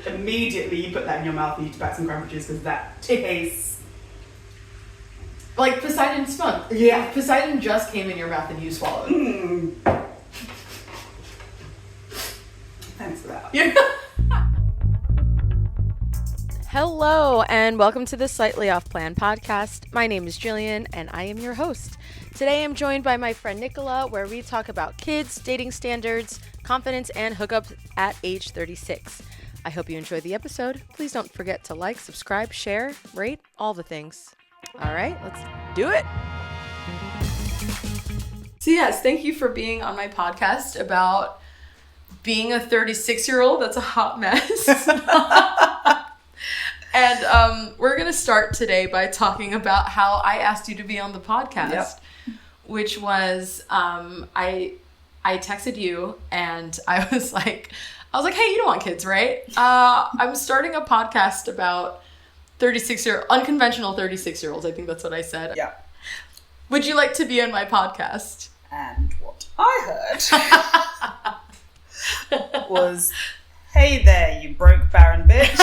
immediately you put that in your mouth and you back some cranberry juice because that tastes like Poseidon spunk. Yeah. Poseidon just came in your mouth and you swallowed. Thanks for that. Yeah. Hello, and welcome to the Slightly Off Plan podcast. My name is Jillian, and I am your host. Today I'm joined by my friend Nicola, where we talk about kids, dating standards, confidence, and hookups at age 36. I hope you enjoy the episode. Please don't forget to like, subscribe, share, rate, all the things. All right, let's do it. So yes, thank you for being on my podcast about being a 36-year-old that's a hot mess. And we're going to start today by talking about how I asked you to be on the podcast, which was I texted you and I was like, hey, you don't want kids, right? I'm starting a podcast about unconventional 36-year-olds. I think that's what I said. Yeah. Would you like to be on my podcast? And what I heard was, hey there, you broke barren bitch.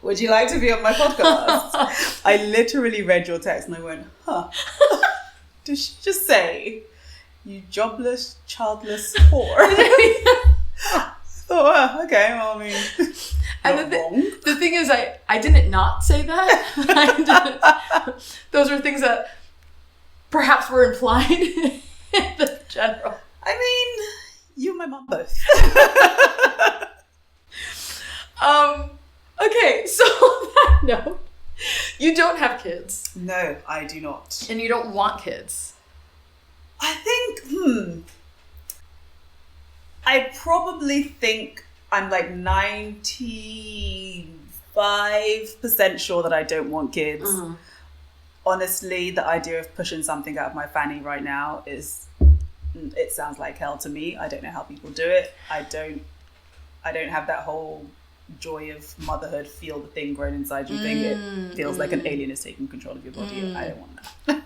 Would you like to be on my podcast? I literally read your text and I went, huh. Did she just say, you jobless, childless whore? Oh, okay, well, I mean, and the thing is, I didn't not say that. Those are things that perhaps were implied in the general. I mean, you and my mum both. Okay, so on that note, you don't have kids. No, I do not. And you don't want kids. I think, I probably think I'm like 95% sure that I don't want kids. Mm-hmm. Honestly, the idea of pushing something out of my fanny right now it sounds like hell to me. I don't know how people do it. I don't have that whole joy of motherhood, feel the thing growing inside you thing. It feels like an alien is taking control of your body. I don't want that.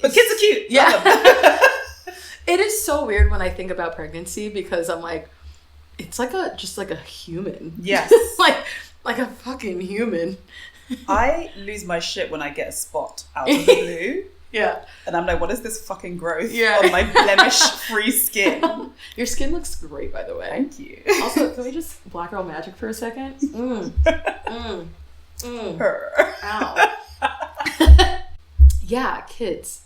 But kids are cute. Yeah. It is so weird when I think about pregnancy because I'm like, it's like just like a human. Yes. like a fucking human. I lose my shit when I get a spot out of the blue. Yeah. And I'm like, what is this fucking growth on my blemish-free skin? Your skin looks great, by the way. Thank you. Also, can we just black girl magic for a second? Her. Ow. Yeah, kids.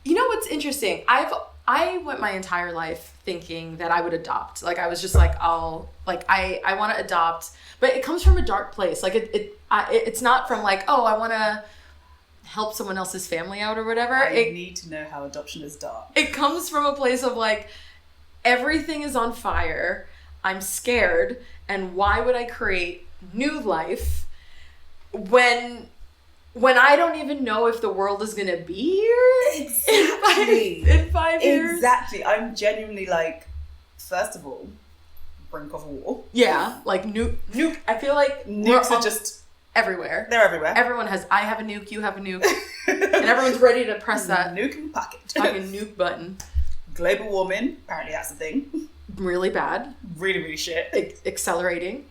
You know what's interesting? I went my entire life thinking that I would adopt. Like, I was just like, I want to adopt. But it comes from a dark place. Like, it's not from like, oh, I want to help someone else's family out or whatever. I need to know how adoption is dark. It comes from a place of like, everything is on fire. I'm scared. And why would I create new life when I don't even know if the world is going to be here? Exactly. in 5 years? Exactly. I'm genuinely like, first of all, brink of war. Yeah. Like nuke. I feel like nukes are just everywhere. They're everywhere. Everyone I have a nuke, you have a nuke. And everyone's ready to press that nuke in pocket. Fucking nuke button. Global warming. Apparently that's a thing. Really bad. Really, really shit. Accelerating.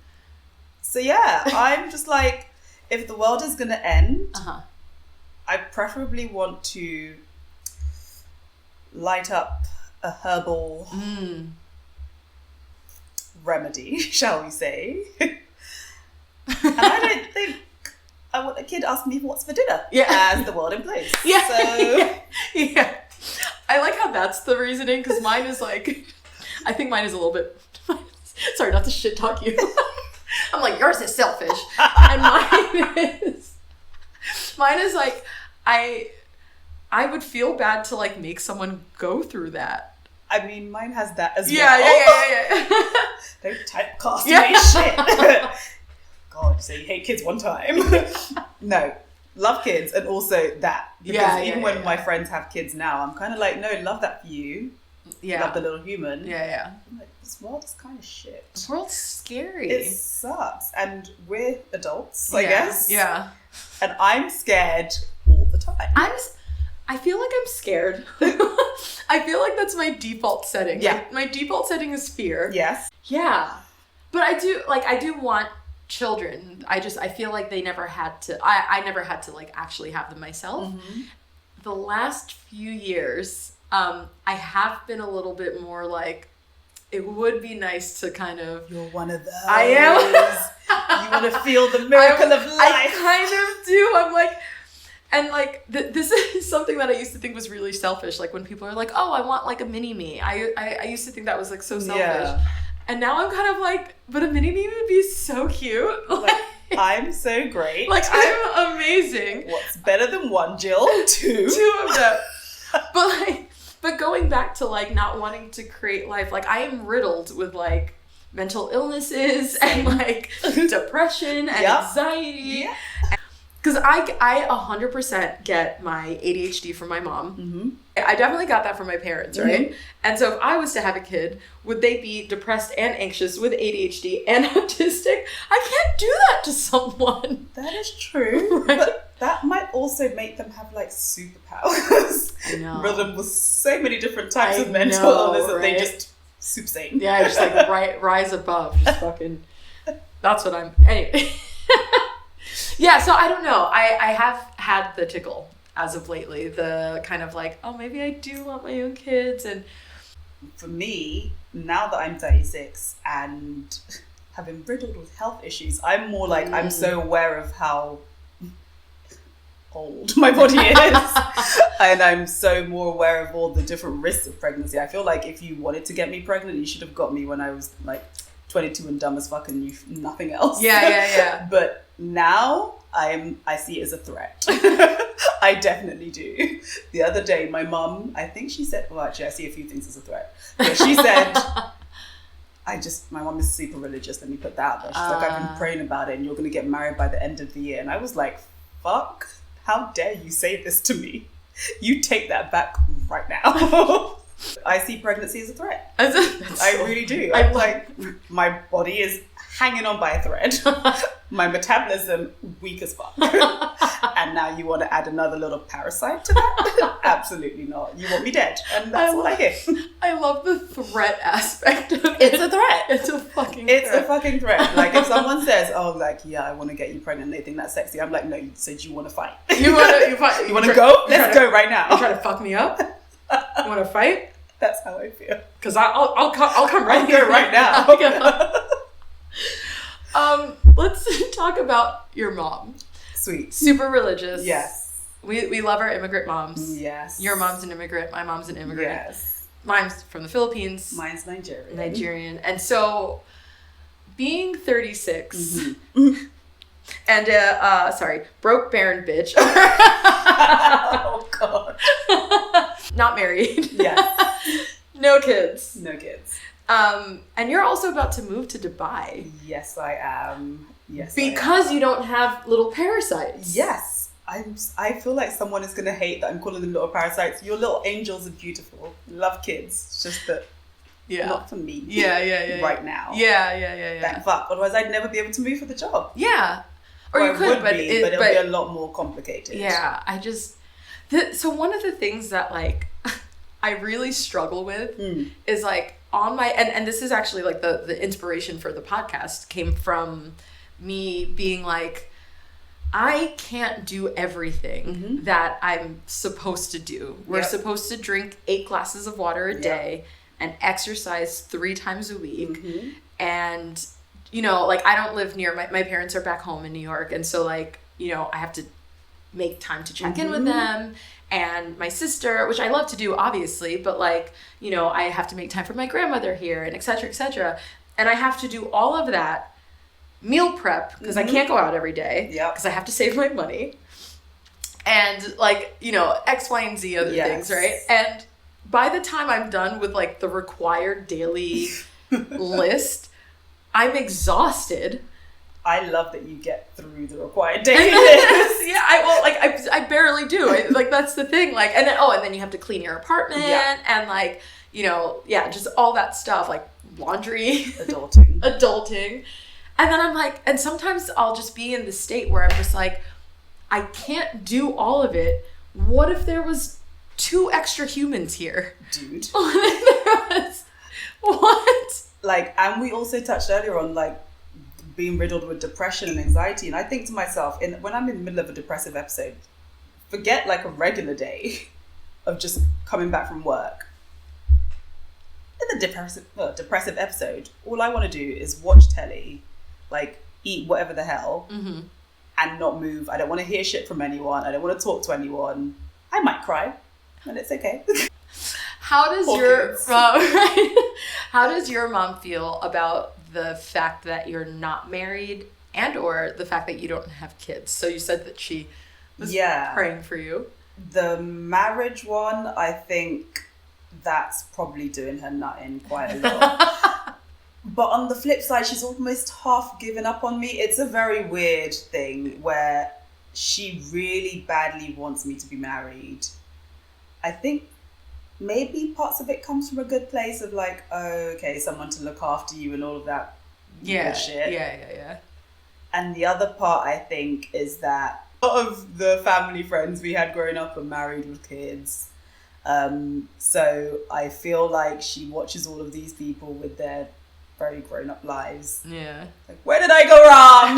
So yeah, I'm just like, if the world is going to end, I preferably want to light up a herbal remedy, shall we say. And I don't think I want a kid asking me what's for dinner as the world implades. Yeah. So yeah. I like how that's the reasoning, because mine is like, I think mine is a little bit, sorry, not to shit talk you. I'm like, yours is selfish. And mine is like, I would feel bad to like make someone go through that. I mean, mine has that as well. Yeah. Don't typecast me shit. God, so you hate kids one time. No, love kids, and also that. Because even when my friends have kids now, I'm kind of like, no, love that for you. Yeah. Love the little human. Yeah. I'm like, this world is kind of shit. The world's scary. It sucks. And we're adults, I guess. Yeah. And I'm scared all the time. I feel like I'm scared. I feel like that's my default setting. Yeah. My default setting is fear. Yes. Yeah. But I do want children. I feel like they never had to, I never had to like actually have them myself. Mm-hmm. The last few years, I have been a little bit more like, it would be nice to kind of... You're one of those. I am. You want to feel the miracle of life. I kind of do. I'm like... And like, this is something that I used to think was really selfish. Like when people are like, oh, I want like a mini me. I used to think that was like so selfish. Yeah. And now I'm kind of like, but a mini me would be so cute. Like, I'm so great. Like, I'm amazing. What's better than one, Jill? Two. Two of them. But going back to like not wanting to create life, like I am riddled with like mental illnesses and like depression and anxiety. Yeah. Because I 100% get my ADHD from my mom. Mm-hmm. I definitely got that from my parents, right? Mm-hmm. And so if I was to have a kid, would they be depressed and anxious with ADHD and autistic? I can't do that to someone. That is true. Right? But that might also make them have like superpowers. I know. Riddled with so many different types of mental illness that they just soup sane. Yeah, just like rise above. Just fucking... That's what I'm... Anyway... Yeah, so I don't know. I have had the tickle as of lately. The kind of like, oh, maybe I do want my own kids. And for me, now that I'm 36 and have been riddled with health issues, I'm more like, I'm so aware of how old my body is. And I'm so more aware of all the different risks of pregnancy. I feel like if you wanted to get me pregnant, you should have got me when I was like 22 and dumb as fuck and knew nothing else. Yeah. But now I see it as a threat. I definitely do. The other day, my mum, I think she said, well, actually, I see a few things as a threat. But she said, my mum is super religious, let me put that out there. She's like, I've been praying about it and you're going to get married by the end of the year. And I was like, fuck, how dare you say this to me? You take that back right now. I see pregnancy as a threat. I really do. I'm like, my body is hanging on by a thread. My metabolism weak as fuck. And now you want to add another little parasite to that? Absolutely not. You want me dead. And that's what I hear. I love the threat aspect of it. It's a threat. It's a fucking threat. It's a fucking threat. Like if someone says, oh, like, yeah, I want to get you pregnant, they think that's sexy. I'm like, no, you said you want to fight. You want to go? Let's go right now. You trying to fuck me up? You want to fight? That's how I feel. Because I'll come right here right now. Let's talk about your mom. Sweet. Super religious. Yes. We love our immigrant moms. Yes. Your mom's an immigrant. My mom's an immigrant. Yes. Mine's from the Philippines. Mine's Nigerian. And so, being 36 and broke barren bitch. Oh God. Not married. Yes. No kids. No kids. And you're also about to move to Dubai. Yes, I am. Yes, because you don't have little parasites. Yes. I feel like someone is going to hate that I'm calling them little parasites. Your little angels are beautiful. Love kids. It's just that not for me. Yeah. Right now. Yeah. Thank fuck. Otherwise, I'd never be able to move for the job. Yeah. Or you could, but it'll be a lot more complicated. Yeah. So one of the things that like I really struggle with is like on my and this is actually like the inspiration for the podcast came from me being like, I can't do everything that I'm supposed to do. We're supposed to drink 8 glasses of water a day and exercise 3 times a week. And, like I don't live near, my parents are back home in New York. And so like, I have to make time to check in with them. And my sister, which I love to do, obviously, but like, I have to make time for my grandmother here and et cetera, et cetera. And I have to do all of that meal prep because I can't go out every day because I have to save my money. And like, X, Y, and Z other things, right? And by the time I'm done with like the required daily list, I'm exhausted. I love that you get through the required daily list. I barely do. That's the thing. Like, and then you have to clean your apartment and like, just all that stuff, like laundry, adulting. And then I'm like, and sometimes I'll just be in the state where I'm just like, I can't do all of it. What if there was 2 extra humans here? Dude. What? like, and we also touched earlier on, like, being riddled with depression and anxiety. And I think to myself, when I'm in the middle of a depressive episode, forget like a regular day of just coming back from work. In the depressive episode, all I want to do is watch telly, like eat whatever the hell, and not move. I don't want to hear shit from anyone. I don't want to talk to anyone. I might cry, and it's okay. How does how does your mom feel about the fact that you're not married and or the fact that you don't have kids? So you said that she was praying for you. The marriage one, I think that's probably doing her nut in quite a lot. But on the flip side, she's almost half given up on me. It's a very weird thing where she really badly wants me to be married. I think maybe parts of it comes from a good place of like, oh, okay, someone to look after you and all of that bullshit. Yeah. And the other part, I think, is that a lot of the family friends we had growing up are married with kids. So I feel like she watches all of these people with their very grown-up lives. Yeah. Like, where did I go wrong?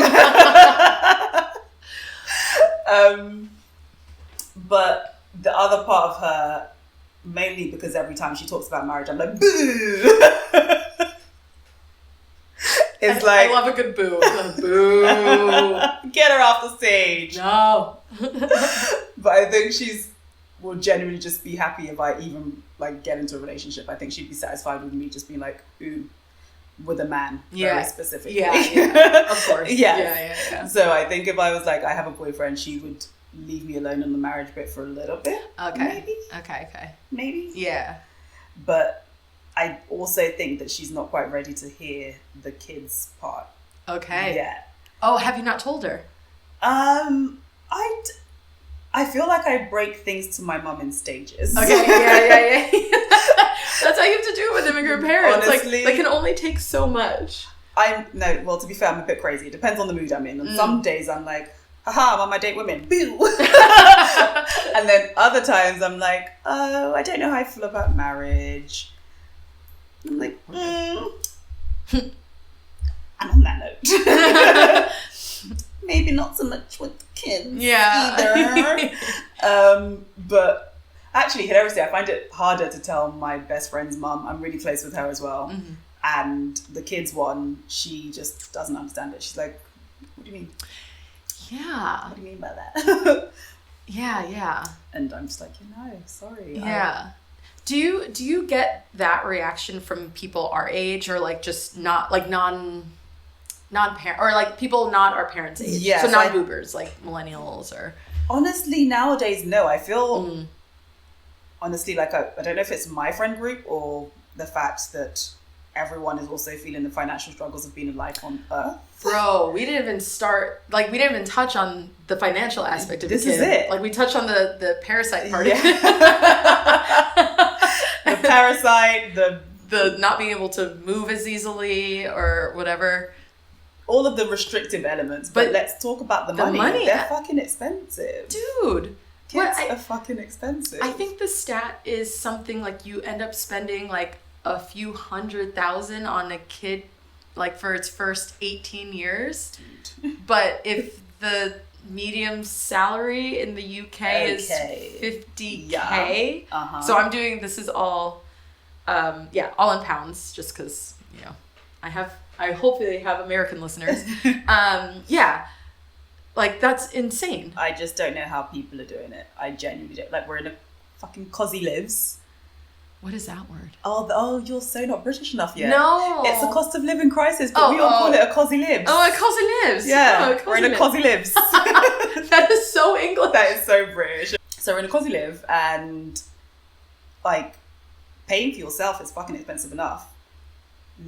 But the other part of her, mainly because every time she talks about marriage, I'm like, boo! It's like, I love a good boo. Boo. Get her off the stage. No. But I think will genuinely just be happy if I even like get into a relationship. I think she'd be satisfied with me just being like, ooh, with a man, very specifically. Yeah, of course. Yeah. So I think if I was like, I have a boyfriend, she would leave me alone on the marriage bit for a little bit. Okay. Maybe. Okay. Maybe. Yeah. But I also think that she's not quite ready to hear the kids part. Okay. Yeah. Oh, have you not told her? I feel like I break things to my mum in stages. Okay, yeah. That's how you have to do it with immigrant parents. Honestly, like, they can only take so much. To be fair, I'm a bit crazy. It depends on the mood I'm in. And some days I'm like, haha, I'm on my date women. Boo! And then other times I'm like, oh, I don't know how I feel about marriage. I'm like, And on that note, maybe not so much with the kids either. But actually, hilariously, I find it harder to tell my best friend's mum. I'm really close with her as well. Mm-hmm. And the kids one, she just doesn't understand it. She's like, what do you mean? Yeah. What do you mean by that? Yeah. And I'm just like, sorry. Yeah. Do you get that reaction from people our age, or like just not like non-parent, or like people not our parents' age? Yes, so not boomers, like millennials or... Honestly, nowadays, no. I feel, honestly, like I don't know if it's my friend group or the fact that everyone is also feeling the financial struggles of being alive on Earth. Bro, we didn't even touch on the financial aspect of this. This is it. Like, we touched on the parasite part. Yeah. The parasite, the not being able to move as easily or whatever. All of the restrictive elements. But let's talk about the money. They're fucking expensive. Dude. Kids are fucking expensive. I think the stat is something like you end up spending like a few $100,000 on a kid, like for its first 18 years. Dude. But if the medium salary in the UK is $50K, so I'm doing, this is all, all in pounds, just because, I hopefully have American listeners. Like, that's insane. I just don't know how people are doing it. I genuinely don't. Like, we're in a fucking cosy lives. What is that word? Oh, you're so not British enough yet. No. It's a cost of living crisis, but we all call it a cosy lives. Oh, a cosy lives. Yeah, we're in a cosy lives. That is so English. That is so British. So we're in a cosy live, and like paying for yourself is fucking expensive enough. I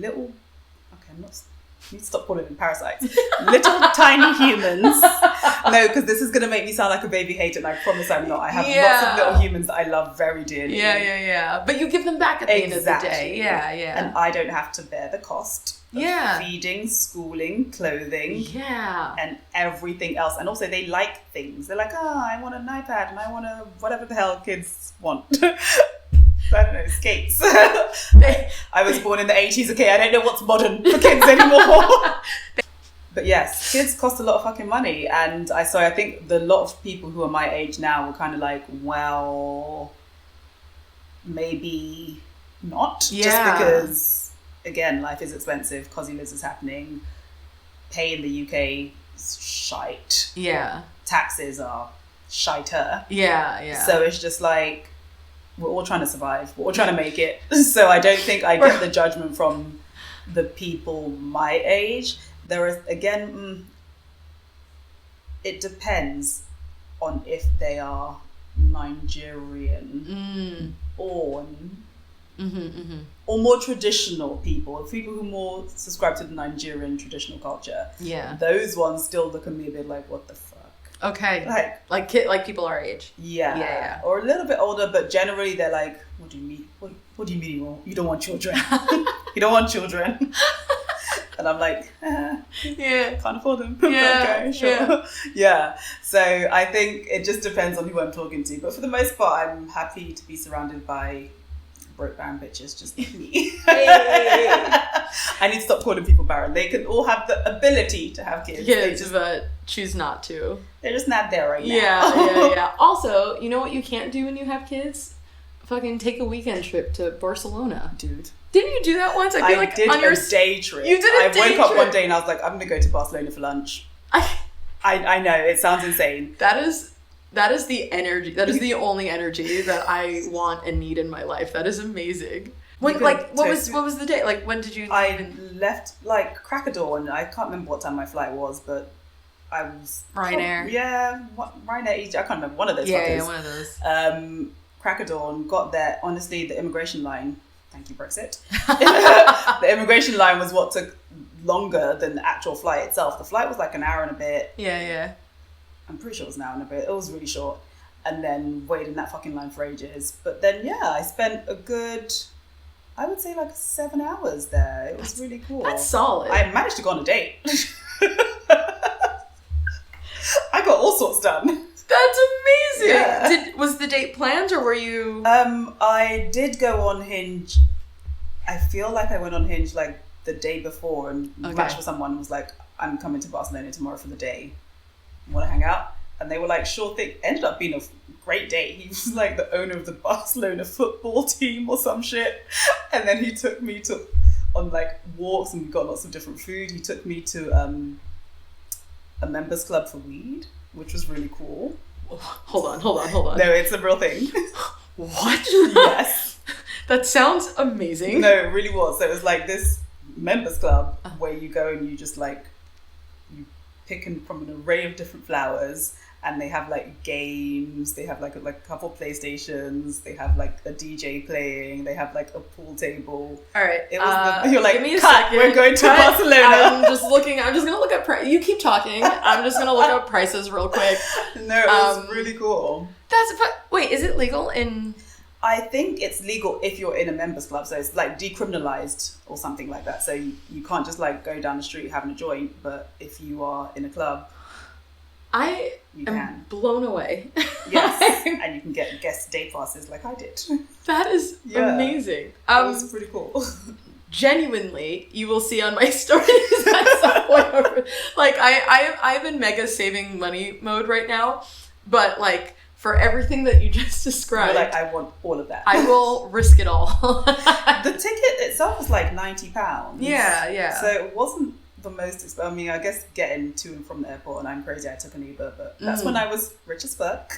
need to stop calling them parasites. Little tiny humans. No, because this is going to make me sound like a baby hater, and I promise I'm not. I have lots of little humans that I love very dearly. Yeah. But you give them back at the end of the day. Yeah. And I don't have to bear the cost of feeding, schooling, clothing, and everything else. And also, they like things. They're like, I want an iPad, and I want whatever the hell kids want. I don't know, skates. I was born in the 80s, okay, I don't know what's modern for kids anymore. But yes, kids cost a lot of fucking money. And I think a lot of people who are my age now were kind of like, well, maybe not. Yeah. Just because, again, life is expensive, cossiness is happening, pay in the UK is shite. Yeah. Taxes are shiter. Yeah, yeah. So it's just like, we're all trying to survive. We're all trying to make it. So I don't think I get the judgment from the people my age. There is, again, it depends on if they are Nigerian born or more traditional people who more subscribe to the Nigerian traditional culture. Yeah. Those ones still look at me a bit like, what the fuck? Okay. Like people our age. Yeah. Or a little bit older, but generally they're like, what do you mean? What do you mean you don't want children? You don't want children. And I'm like, yeah, can't afford them. Yeah, okay, sure. Yeah. So I think it just depends on who I'm talking to. But for the most part, I'm happy to be surrounded by broke barren bitches just like me. I need to stop calling people barren. They can all have the ability to have kids. Kids, but choose not to. They're just not there right now. Yeah. Also, you know what you can't do when you have kids? Fucking take a weekend trip to Barcelona. Dude. Didn't you do that once? I feel like did on your day trip. You did a day trip. I woke up one day and I was like, I'm going to go to Barcelona for lunch. I know, it sounds insane. That is the energy. That is the only energy that I want and need in my life. That is amazing. What was the day? Like, when did you? I left like crack of dawn. I can't remember what time my flight was, but I was Ryanair. Ryanair. I can't remember, one of those. Yeah, one of those. Crack of dawn. Got there. Honestly, the immigration line. Thank you, Brexit. The immigration line was what took longer than the actual flight itself. The flight was like an hour and a bit. Yeah. I'm pretty sure it was an hour and a bit. It was really short. And then waited in that fucking line for ages. But then, I spent a good, I would say like 7 hours there. It was really cool. That's solid. I managed to go on a date. I got all sorts done. That's amazing. Yeah. Was the date planned or were you? I did go on Hinge. I feel like I went on Hinge like the day before and matched with someone and was like, I'm coming to Barcelona tomorrow for the day. Want to hang out? And they were like, sure thing. Ended up being a great day. He was like the owner of the Barcelona football team or some shit. And then he took me on like walks and we got lots of different food. He took me to a members club for weed, which was really cool. Hold on. No, it's a real thing. What? Yes. That sounds amazing. No, it really was. So it was like this members club where you go and you just like, you pick from an array of different flowers and they have like games, they have like a couple PlayStations, they have like a DJ playing, they have like a pool table. All right. It was you're like, give me a cut, second. We're going to Barcelona. I'm just going to look up you keep talking. I'm just going to look up prices real quick. No, it was really cool. Wait, is it legal in... I think it's legal if you're in a members club, so it's like decriminalized or something like that. So you can't just like go down the street having a joint, but if you are in a club, I am blown away. Yes, and you can get guest day passes like I did. That is amazing. It was pretty cool. Genuinely, you will see on my stories at some point. Like I'm in mega saving money mode right now, but like for everything that you just described, you're like, I want all of that. I will risk it all. The ticket itself was like £90. Yeah. So it wasn't the most expensive. I mean, I guess getting to and from the airport, and I'm crazy, I took an Uber, but that's when I was rich as fuck.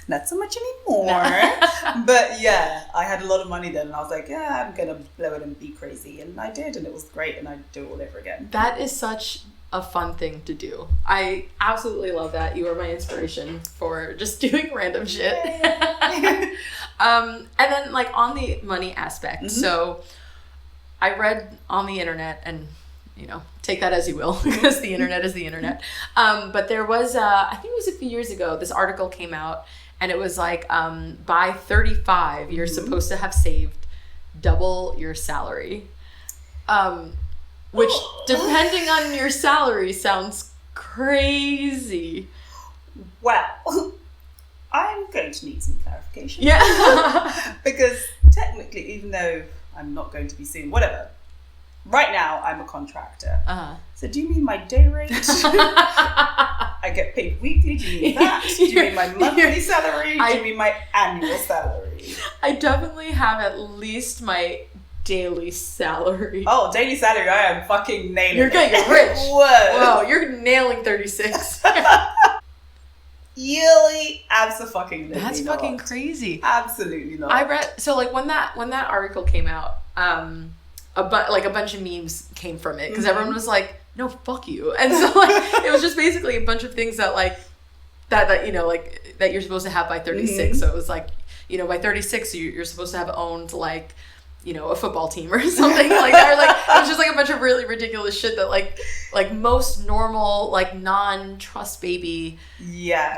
Not so much anymore. But yeah, I had a lot of money then, and I was like, yeah, I'm gonna blow it and be crazy, and I did, and it was great, and I'd do it all over again. That is such a fun thing to do. I absolutely love that. You are my inspiration for just doing random shit. And then like on the money aspect, so I read on the internet, and take that as you will, because the internet is the internet. But there was, I think it was a few years ago, this article came out, and it was like, by 35, you're supposed to have saved double your salary. Which, depending on your salary, sounds crazy. Well, I'm going to need some clarification. Yeah. Because technically, even though I'm not going to be soon, whatever. Right now, I'm a contractor. So do you mean my day rate? I get paid weekly. Do you mean that? Do you mean my monthly salary? Do you mean my annual salary? I definitely have at least my daily salary. Oh, daily salary. I am fucking nailing You're it. getting rich. Whoa. Whoa, you're nailing 36. Yearly, absolutely. That's fucking crazy. Absolutely not. I read, so like when that article came out, a bunch of memes came from it because everyone was like, no, fuck you. And so like it was just basically a bunch of things that like that you know, like that you're supposed to have by 36. So it was like, you know, by 36 you're supposed to have owned like, you know, a football team or something like that. Or like it was just like a bunch of really ridiculous shit that like most normal like non-trust baby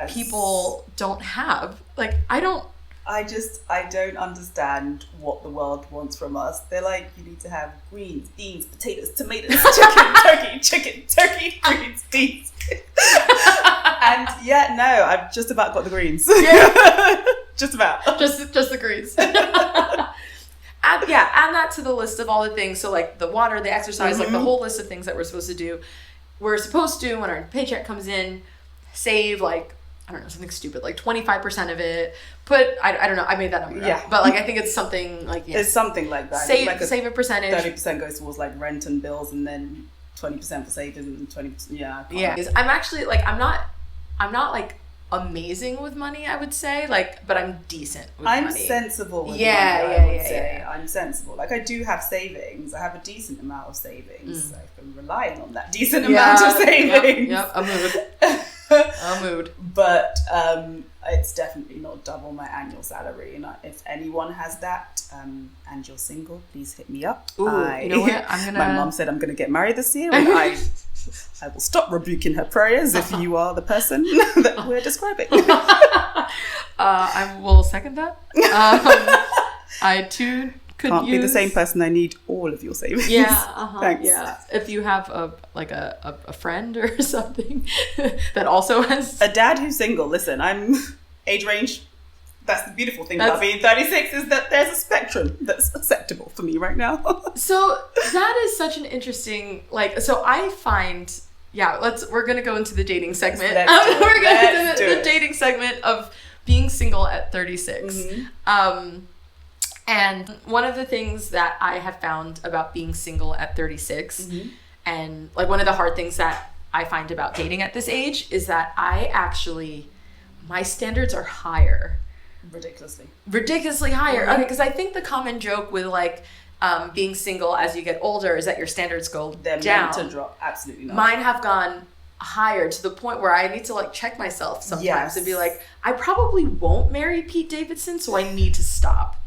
people don't have. Like I don't understand what the world wants from us. They're like, you need to have greens, beans, potatoes, tomatoes, chicken, turkey, greens, beans. And I've just about got the greens. Yeah. Just about. Just the greens. Add that to the list of all the things. So like the water, the exercise, like the whole list of things that we're supposed to do. We're supposed to, when our paycheck comes in, save like, I don't know, something stupid, like 25% of it. I don't know, I made that number up. But like I think it's something like, it's something like that. Save a percentage. 30% goes towards like rent and bills, and then 20% for savings and 20%. Yeah. I'm actually like, I'm not like amazing with money, I would say, like, but I'm decent with money. I'm sensible with money, I would say. I'm sensible. Like I do have savings. I have a decent amount of savings. I've been relying on that decent amount of savings. Yep. A mood. But it's definitely not double my annual salary. And if anyone has that and you're single, please hit me up. Ooh, you know what? My mom said I'm going to get married this year, and I will stop rebuking her prayers if you are the person that we're describing. I will second that. I too can't be the same person. I need all of your savings. Yeah. Thanks. Yeah. If you have a friend or something that also has a dad who's single, listen, I'm age range. That's the beautiful thing about being 36 is that there's a spectrum that's acceptable for me right now. So that is such an interesting, like, so I find, we're going to go into the dating segment. We're going to do the dating segment of being single at 36. And one of the things that I have found about being single at 36 and like one of the hard things that I find about dating at this age is that my standards are higher. Ridiculously higher. Okay, because I think the common joke with like being single as you get older is that your standards go They're down. Meant to drop. Absolutely not. Mine have gone higher to the point where I need to like check myself sometimes and be like, I probably won't marry Pete Davidson, so I need to stop.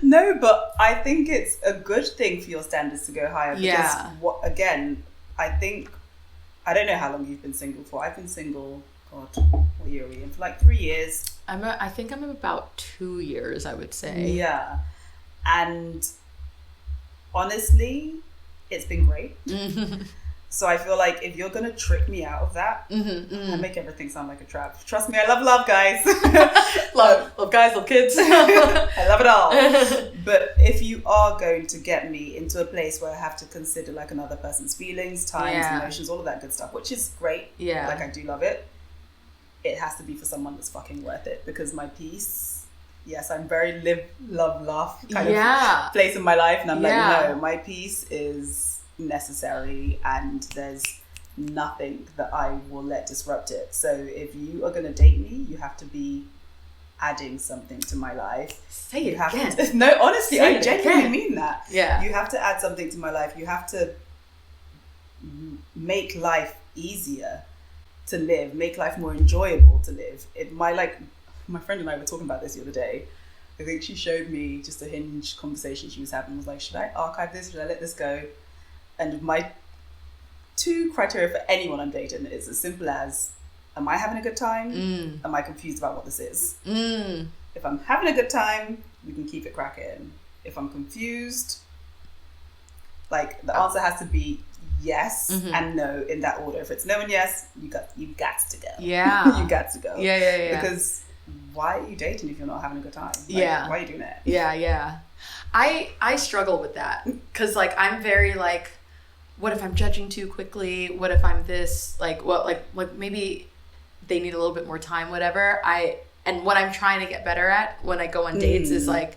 No, but I think it's a good thing for your standards to go higher. Because I don't know how long you've been single for. I've been single, God, what year are we in? For like 3 years. I think I'm about 2 years, I would say. Yeah. And honestly, it's been great. So I feel like if you're going to trick me out of that, I make everything sound like a trap. Trust me, I love guys. love guys, love kids. I love it all. But if you are going to get me into a place where I have to consider like another person's feelings, times, emotions, all of that good stuff, which is great. Yeah. Like I do love it. It has to be for someone that's fucking worth it, because my peace, yes, I'm very live, love, laugh kind of place in my life. And I'm like, no, my peace is necessary, and there's nothing that I will let disrupt it. So if you are going to date me, you have to be adding something to my life. Say it again. No, honestly, I genuinely mean that. Yeah. You have to add something to my life. You have to make life easier to live, make life more enjoyable to live. My friend and I were talking about this the other day. I think she showed me just a Hinge conversation she was having. I was like, should I archive this? Should I let this go? And my 2 criteria for anyone I'm dating is as simple as, am I having a good time? Am I confused about what this is? If I'm having a good time, we can keep it cracking. If I'm confused, like the answer has to be yes and no in that order. If it's no and yes, you got to go. Yeah. You got to go. Yeah. Because why are you dating if you're not having a good time? Why are you doing it? Yeah. I struggle with that because like I'm very like, what if I'm judging too quickly? What if I'm this like what like maybe they need a little bit more time, whatever. And what I'm trying to get better at when I go on dates is like,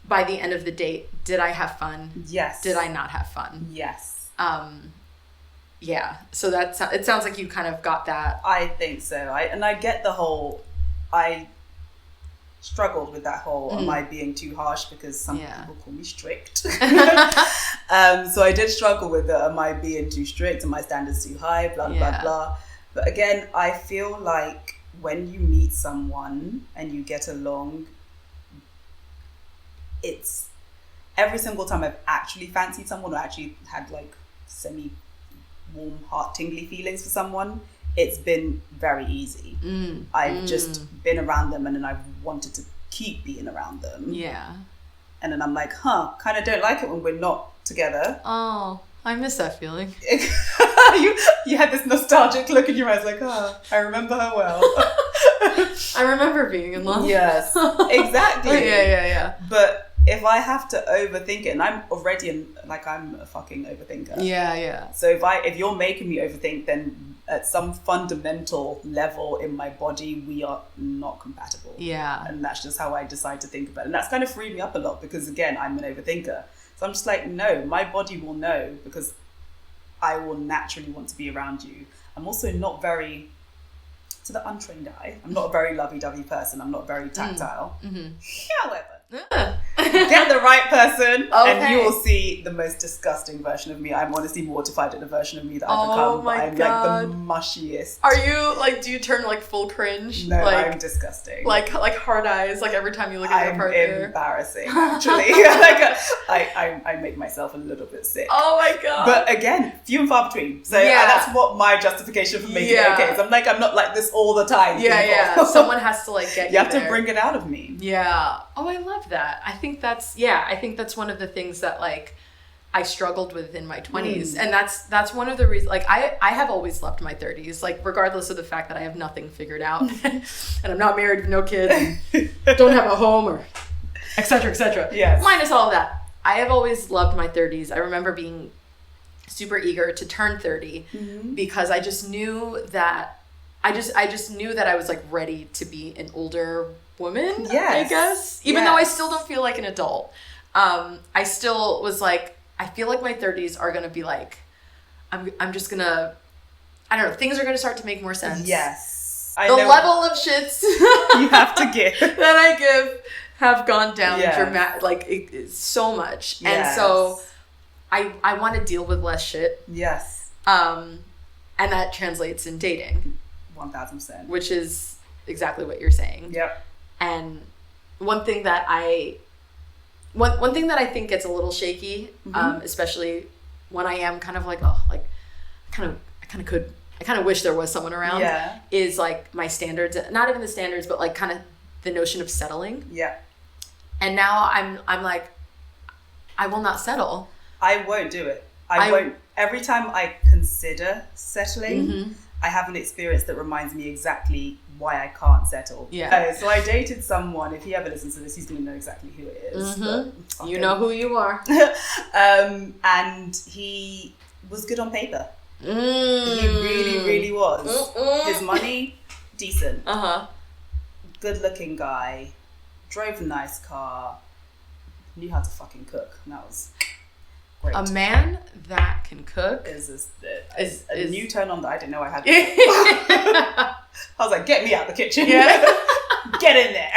by the end of the date, did I have fun? Yes. Did I not have fun? Yes. Yeah. So it sounds like you kind of got that. I think so. I get the whole. I struggled with that whole. Am I being too harsh? Because some people call me strict. So I did struggle with it. Am I being too strict? Are my standards too high? Blah blah blah. But again, I feel like when you meet someone and you get along, it's every single time I've actually fancied someone or actually had like semi-warm heart tingly feelings for someone, it's been very easy. I've just been around them and then I've wanted to keep being around them. Yeah. And then I'm like, kind of don't like it when we're not together. Oh, I miss that feeling. You had this nostalgic look in your eyes like, I remember her well. I remember being in love. Yes, exactly. Yeah. But if I have to overthink it, and I'm already I'm a fucking overthinker. Yeah. So if you're making me overthink, then at some fundamental level in my body, we are not compatible. Yeah. And that's just how I decide to think about it. And that's kind of freed me up a lot because, again, I'm an overthinker. So I'm just like, no, my body will know because I will naturally want to be around you. I'm also not very, to the untrained eye, I'm not a very lovey-dovey person. I'm not very tactile. However, get the right person and you will see the most disgusting version of me. I'm honestly mortified at the version of me that I've become. I'm God. Like the mushiest. Are you like, do you turn like full cringe? No, like, I'm disgusting. Like hard eyes, like every time you look at your partner? I'm embarrassing, actually. I make myself a little bit sick. Oh my God. But again, few and far between. So that's what my justification for making it okay is. I'm not like this all the time. Yeah. Someone has to like get you have there. To bring it out of me. Yeah. Oh, I love that. I think that's one of the things that like I struggled with in my 20s. And that's one of the reasons, like I have always loved my 30s, like regardless of the fact that I have nothing figured out and I'm not married with no kids and don't have a home or et cetera. Yes. Minus all of that. I have always loved my 30s. I remember being super eager to turn 30 because I just knew that I knew that I was like ready to be an older woman, I guess. Even though I still don't feel like an adult. I still was like, I feel like my 30s are going to be like, I'm just going to, I don't know, things are going to start to make more sense. Yes. The level of shits you have to give that I give have gone down dramatic, like so much. Yes. And so I want to deal with less shit. Yes. And that translates in dating. 1000%. Which is exactly what you're saying. Yep. And one thing that I think gets a little shaky, especially when I am kind of like, I kind of wish there was someone around. Yeah. Is like my standards, not even the standards, but like kind of the notion of settling. Yeah. And now I'm like, I will not settle. I won't do it. I won't. Every time I consider settling, I have an experience that reminds me exactly why I can't settle. Yeah. So I dated someone, if he ever listens to this, he's going to know exactly who it is. But you know who you are. And he was good on paper. He really, really was. His money, decent. Good looking guy. Drove a nice car. Knew how to fucking cook. And that was great. A man that can cook is a new turn on that I didn't know I had. I was like, get me out the kitchen. Yeah. Get in there.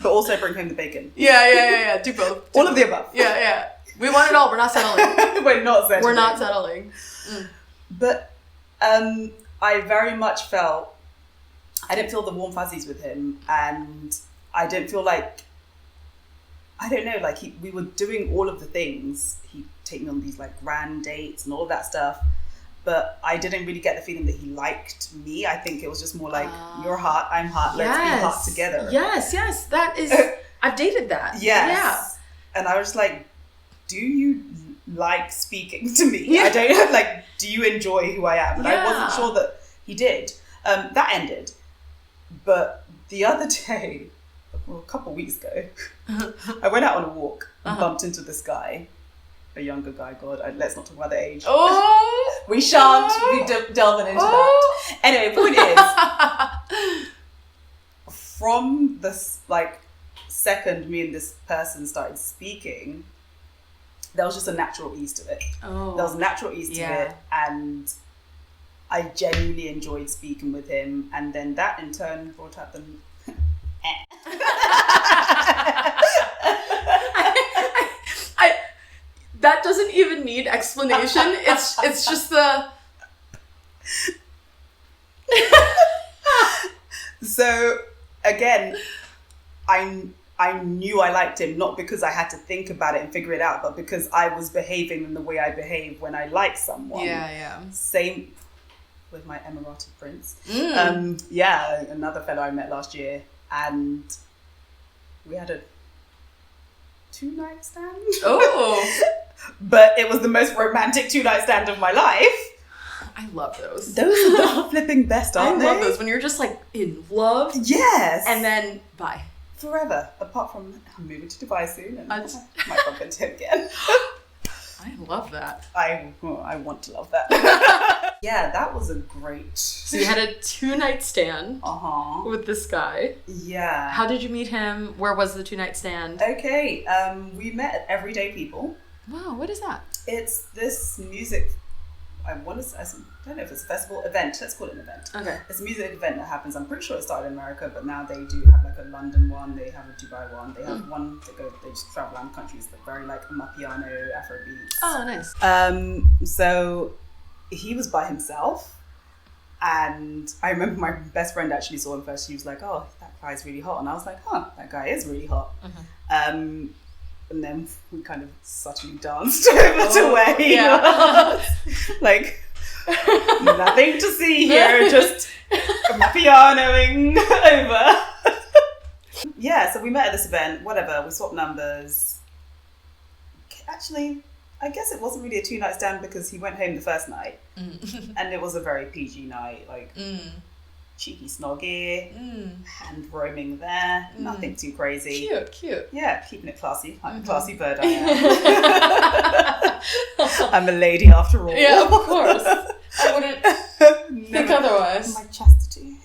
But also bring home the bacon. Yeah. Do both. All of the above. Yeah. We want it all. We're not settling. We're not settling. But I very much felt, I didn't feel the warm fuzzies with him, and I didn't feel like, I don't know, like we were doing all of the things. He'd take me on these like grand dates and all of that stuff, but I didn't really get the feeling that he liked me. I think it was just more like, you're hot, I'm hot, let's be hot together. Yes, that is, I've dated that. Yes. Yeah. And I was like, do you like speaking to me. Yeah. I don't have like, do you enjoy who I am? And I wasn't sure that he did. That ended. But the other day, well, a couple of weeks ago, I went out on a walk and bumped into this guy, a younger guy. God, let's not talk about the age. Oh, we shan't be delving into that. Anyway, point is, from this like second me and this person started speaking, there was just a natural ease to it. Oh, there was a natural ease to it, and I genuinely enjoyed speaking with him, and then that in turn brought up the that doesn't even need explanation. It's just the So again, I knew I liked him, not because I had to think about it and figure it out, but because I was behaving in the way I behave when I like someone. Yeah. Same with my Emirati prince. Another fellow I met last year, and we had a 2-night stand. Oh. But it was the most romantic 2-night stand of my life. I love those. Those are the flipping best, aren't they? I love those when you're just like in love. Yes. And then bye. Forever. Apart from I'm moving to Dubai soon and I might bump into him again. I love that. I want to love that. Yeah, that was a great... So you had a 2-night stand with this guy. Yeah. How did you meet him? Where was the 2-night stand? Okay, we met at Everyday People. Wow, what is that? It's this music... I don't know if it's a festival event. Let's call it an event. Okay. It's a music event that happens. I'm pretty sure it started in America, but now they do have like a London one. They have a Dubai one. They have one that they just travel around countries that very like Amapiano, Afrobeats. Oh, nice. So he was by himself, and I remember my best friend actually saw him first. She was like, "Oh, that guy's really hot," and I was like, "Huh, that guy is really hot." And then we kind of subtly danced over to where he was. Like, nothing to see here, just pianoing over. Yeah, so we met at this event, whatever, we swapped numbers. Actually, I guess it wasn't really a 2-night stand because he went home the first night. And it was a very PG night, like... cheeky snoggy, hand roaming there, nothing too crazy. Cute. Yeah, keeping it classy, like a classy bird I am. I'm a lady after all. Yeah, of course. I wouldn't think otherwise. My chastity.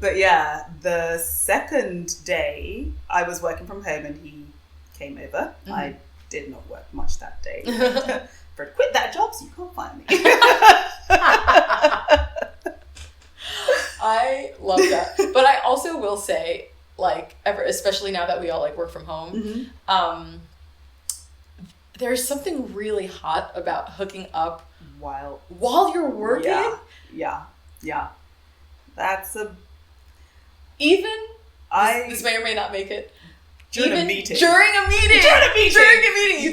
But yeah, the second day I was working from home and he came over. I did not work much that day. Fred quit that job so you can't find me. I love that. But I also will say, like, especially now that we all like work from home, there's something really hot about hooking up while you're working. Yeah. That's this may or may not make it. During a meeting, you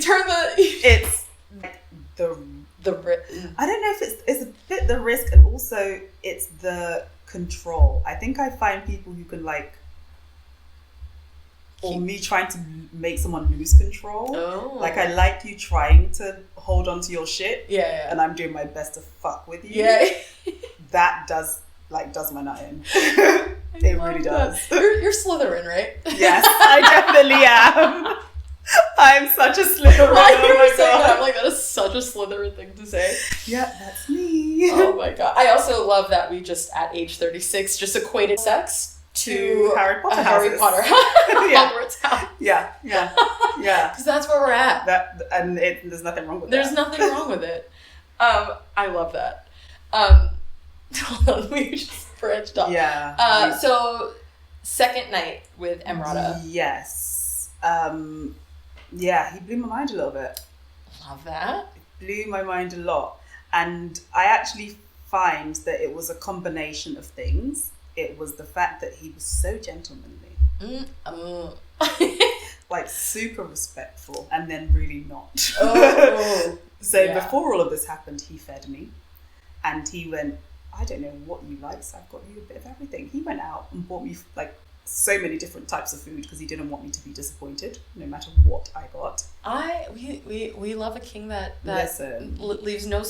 turn it's like I don't know if it's a bit the risk, and also it's the control. I think I find people who can or me trying to make someone lose control. Oh. Like I like you trying to hold on to your shit. Yeah. And I'm doing my best to fuck with you. Yeah. That does my nut in. It really does. You're Slytherin, right? Yes, I definitely am. I'm such a Slytherin. Oh my god! I'm like, that is such a Slytherin thing to say. Yeah, that's me. Oh my god! I also love that we just at age 36 just equated sex to Harry Potter. Hogwarts house. Yeah. Because that's where we're at. There's nothing wrong with There's nothing wrong with it. I love that. Hold on, we just branched off. Yeah. So second night with Emirata. Yes. Yeah, he blew my mind a little bit. Love that. It blew my mind a lot. And I actually find that it was a combination of things. It was the fact that he was so gentlemanly. Like super respectful and then really not. Before all of this happened, he fed me. And he went, I don't know what you like, so I've got you a bit of everything. He went out and bought me like so many different types of food because he didn't want me to be disappointed no matter what I got. We We love a king that Listen. Leaves no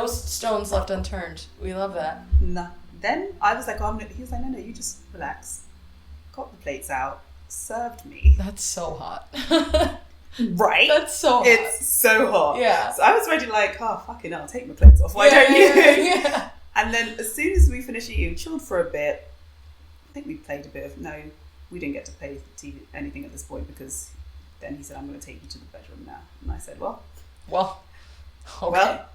stones left unturned. We love that. No. Then I was like, he was like, no, you just relax. Got the plates out, served me. That's so hot. Right? That's so hot. It's so hot. Yeah. So I was already like, oh, fucking hell, take my clothes off. Why don't you? Yeah. And then as soon as we finished eating, chilled for a bit. I think we played a bit of, no, we didn't get to play TV, anything at this point because then he said, I'm going to take you to the bedroom now. And I said, well, okay. Well,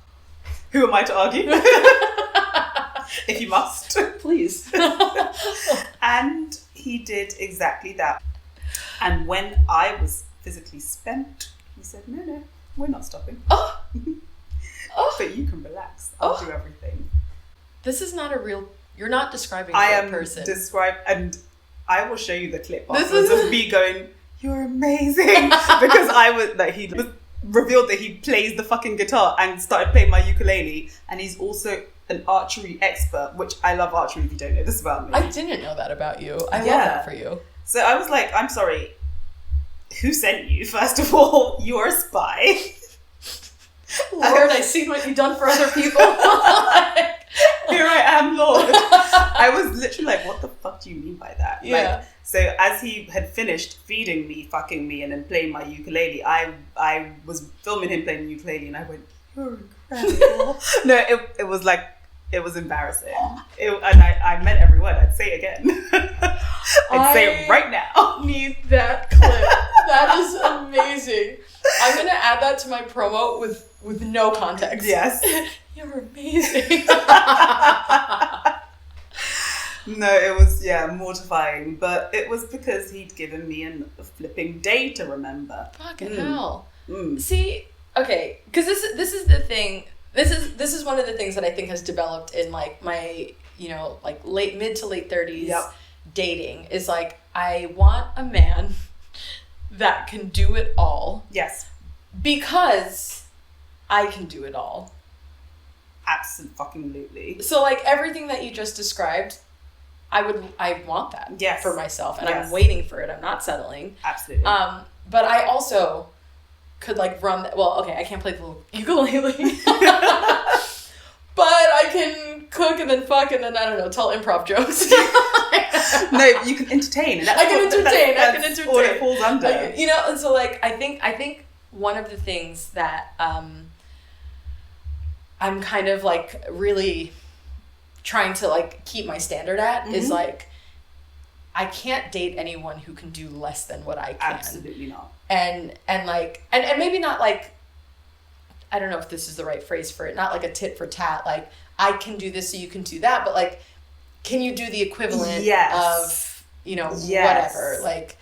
who am I to argue? If you must. Please. And he did exactly that. And when I was physically spent, he said, no, we're not stopping. Oh. But you can relax. I'll do everything. This is not you're not describing a real person. And I will show you the clip afterwards of me going, you're amazing. Because I was, like, he was revealed that he plays the fucking guitar and started playing my ukulele. And he's also an archery expert, which I love archery if you don't know this about me. I didn't know that about you. I love that for you. So I was like, I'm sorry, who sent you? First of all, you're a spy. Lord, I've seen what you've done for other people. Here I am, Lord. I was literally like, what the fuck do you mean by that? Yeah. Like, so as he had finished feeding me, fucking me, and then playing my ukulele, I was filming him playing the ukulele, and I went, you're incredible. No, it was like, it was embarrassing. And I meant every word. I'd say it again. I'd say it right now. Need that clip. That is amazing. I'm going to add that to my promo with no context. Yes. You're amazing. No, it was, mortifying. But it was because he'd given me a flipping day to remember. Fucking hell. See, okay, because this is the thing. This is one of the things that I think has developed in like my, like mid to late 30s dating is like, I want a man that can do it all. Yes. Because I can do it all. Absolutely. So like everything that you just described, I want that for myself, and I'm waiting for it. I'm not settling. Absolutely. But I also could like run. I can't play the ukulele, but I can cook and then fuck and then I don't know, tell improv jokes. No, you can entertain. I can entertain. That's all it falls under. And so like I think one of the things that I'm kind of like really trying to like keep my standard at is like I can't date anyone who can do less than what I can. Absolutely not. And like and maybe not like, I don't know if this is the right phrase for it, not like a tit for tat, like I can do this so you can do that, but like can you do the equivalent of whatever, like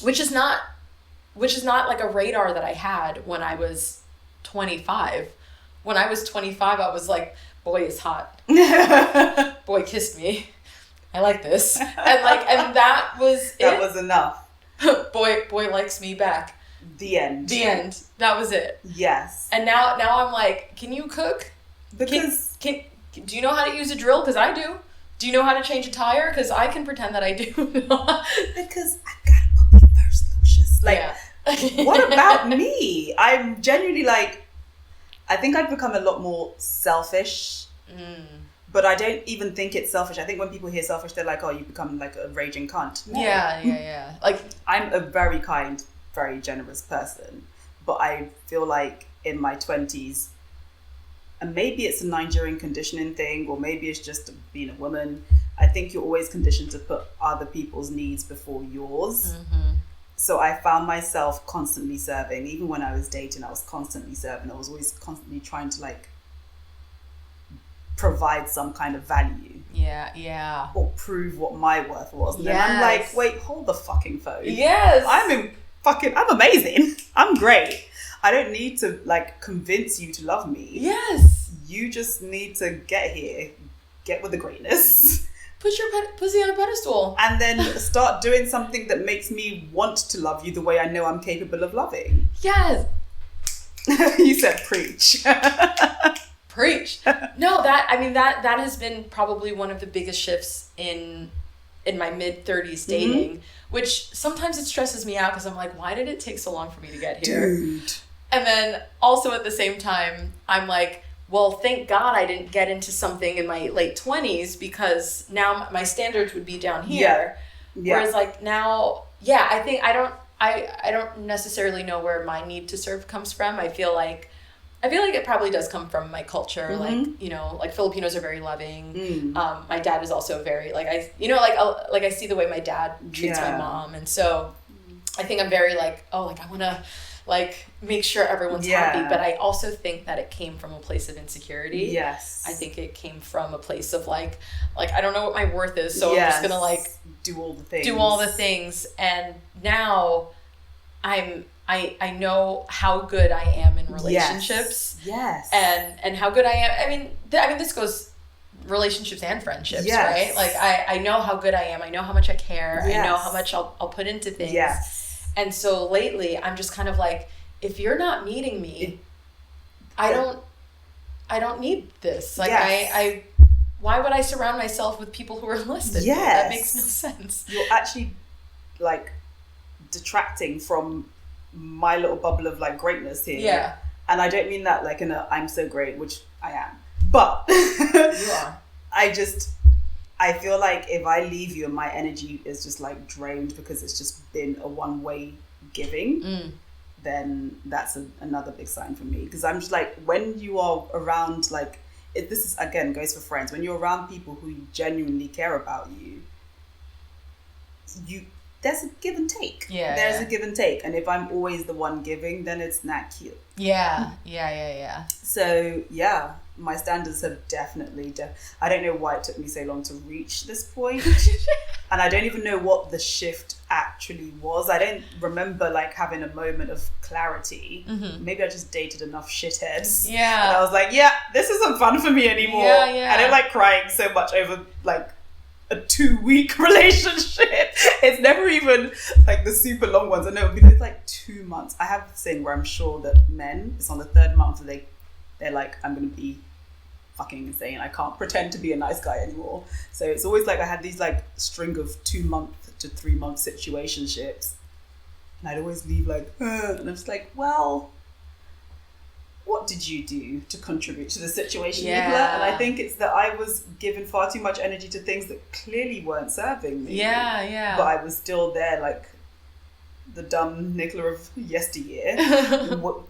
which is not like a radar that I had when I was 25. When I was 25, I was like, boy is hot. Boy kissed me. I like this. And that was it. That was enough. Boy likes me back. The end. That was it. Yes. And now I'm like, can you cook? Because do you know how to use a drill? Because I do. Do you know how to change a tire? Because I can pretend that I do. Because I gotta put me first, Lucius. Like, what about me? I'm genuinely like, I think I've become a lot more selfish. But I don't even think it's selfish. I think when people hear selfish, they're like, oh, you become like a raging cunt. No. Yeah. Like, I'm a very kind, very generous person. But I feel like in my 20s, and maybe it's a Nigerian conditioning thing, or maybe it's just being a woman, I think you're always conditioned to put other people's needs before yours. So I found myself constantly serving. Even when I was dating, I was constantly serving. I was always constantly trying to like provide some kind of value. Yeah. Or prove what my worth was. And then I'm like, wait, hold the fucking phone. Yes. I'm amazing. I'm great. I don't need to like convince you to love me. Yes. You just need to get here, get with the greatness. Put your pussy on a pedestal. And then start doing something that makes me want to love you the way I know I'm capable of loving. Yes. You said preach. Preach. No, that has been probably one of the biggest shifts in in my mid-30s dating, which sometimes it stresses me out because I'm like, why did it take so long for me to get here? Dude. And then also at the same time, I'm like, well, thank God I didn't get into something in my late 20s because now my standards would be down here. Yeah. Whereas like now, I think I don't necessarily know where my need to serve comes from. I feel like it probably does come from my culture. Like, you know, like Filipinos are very loving. My dad is also very I see the way my dad treats my mom. And so I think I'm very like, oh, like I want to like make sure everyone's happy. But I also think that it came from a place of insecurity. Yes. I think it came from a place of like I don't know what my worth is. So I'm just going to like do all the things. And now I know how good I am in relationships. Yes. And how good I am. I mean, this goes relationships and friendships, right? Like I know how good I am. I know how much I care. I know how much I'll put into things. Yes. And so lately I'm just kind of like, if you're not meeting me, I don't need this. Like I why would I surround myself with people who are less than me? That makes no sense. You're actually like detracting from my little bubble of like greatness here. Yeah. And I don't mean that like in a I'm so great, which I am. But you are. I feel like if I leave you and my energy is just like drained because it's just been a one-way giving, then that's another big sign for me. Because I'm just like, when you are around, like, this is, again, goes for friends. When you're around people who genuinely care about you, there's a give and take. Yeah. There's a give and take. And if I'm always the one giving, then it's not cute. Yeah. So, yeah. My standards have definitely, I don't know why it took me so long to reach this point. And I don't even know what the shift actually was. I don't remember like having a moment of clarity. Maybe I just dated enough shitheads. Yeah. And I was like, yeah, this isn't fun for me anymore. Yeah. I don't like crying so much over like a 2-week relationship. It's never even like the super long ones. I know because like 2 months. I have this thing where I'm sure that men, it's on the 3rd month and they're like, I'm going to be fucking insane. I can't pretend to be a nice guy anymore. So it's always like I had these like string of 2-month to 3-month situationships, and I'd always leave like, and I'm just like, well, what did you do to contribute to the situation, Nicola? And I think it's that I was given far too much energy to things that clearly weren't serving me. Yeah. But I was still there, like the dumb Nicola of yesteryear,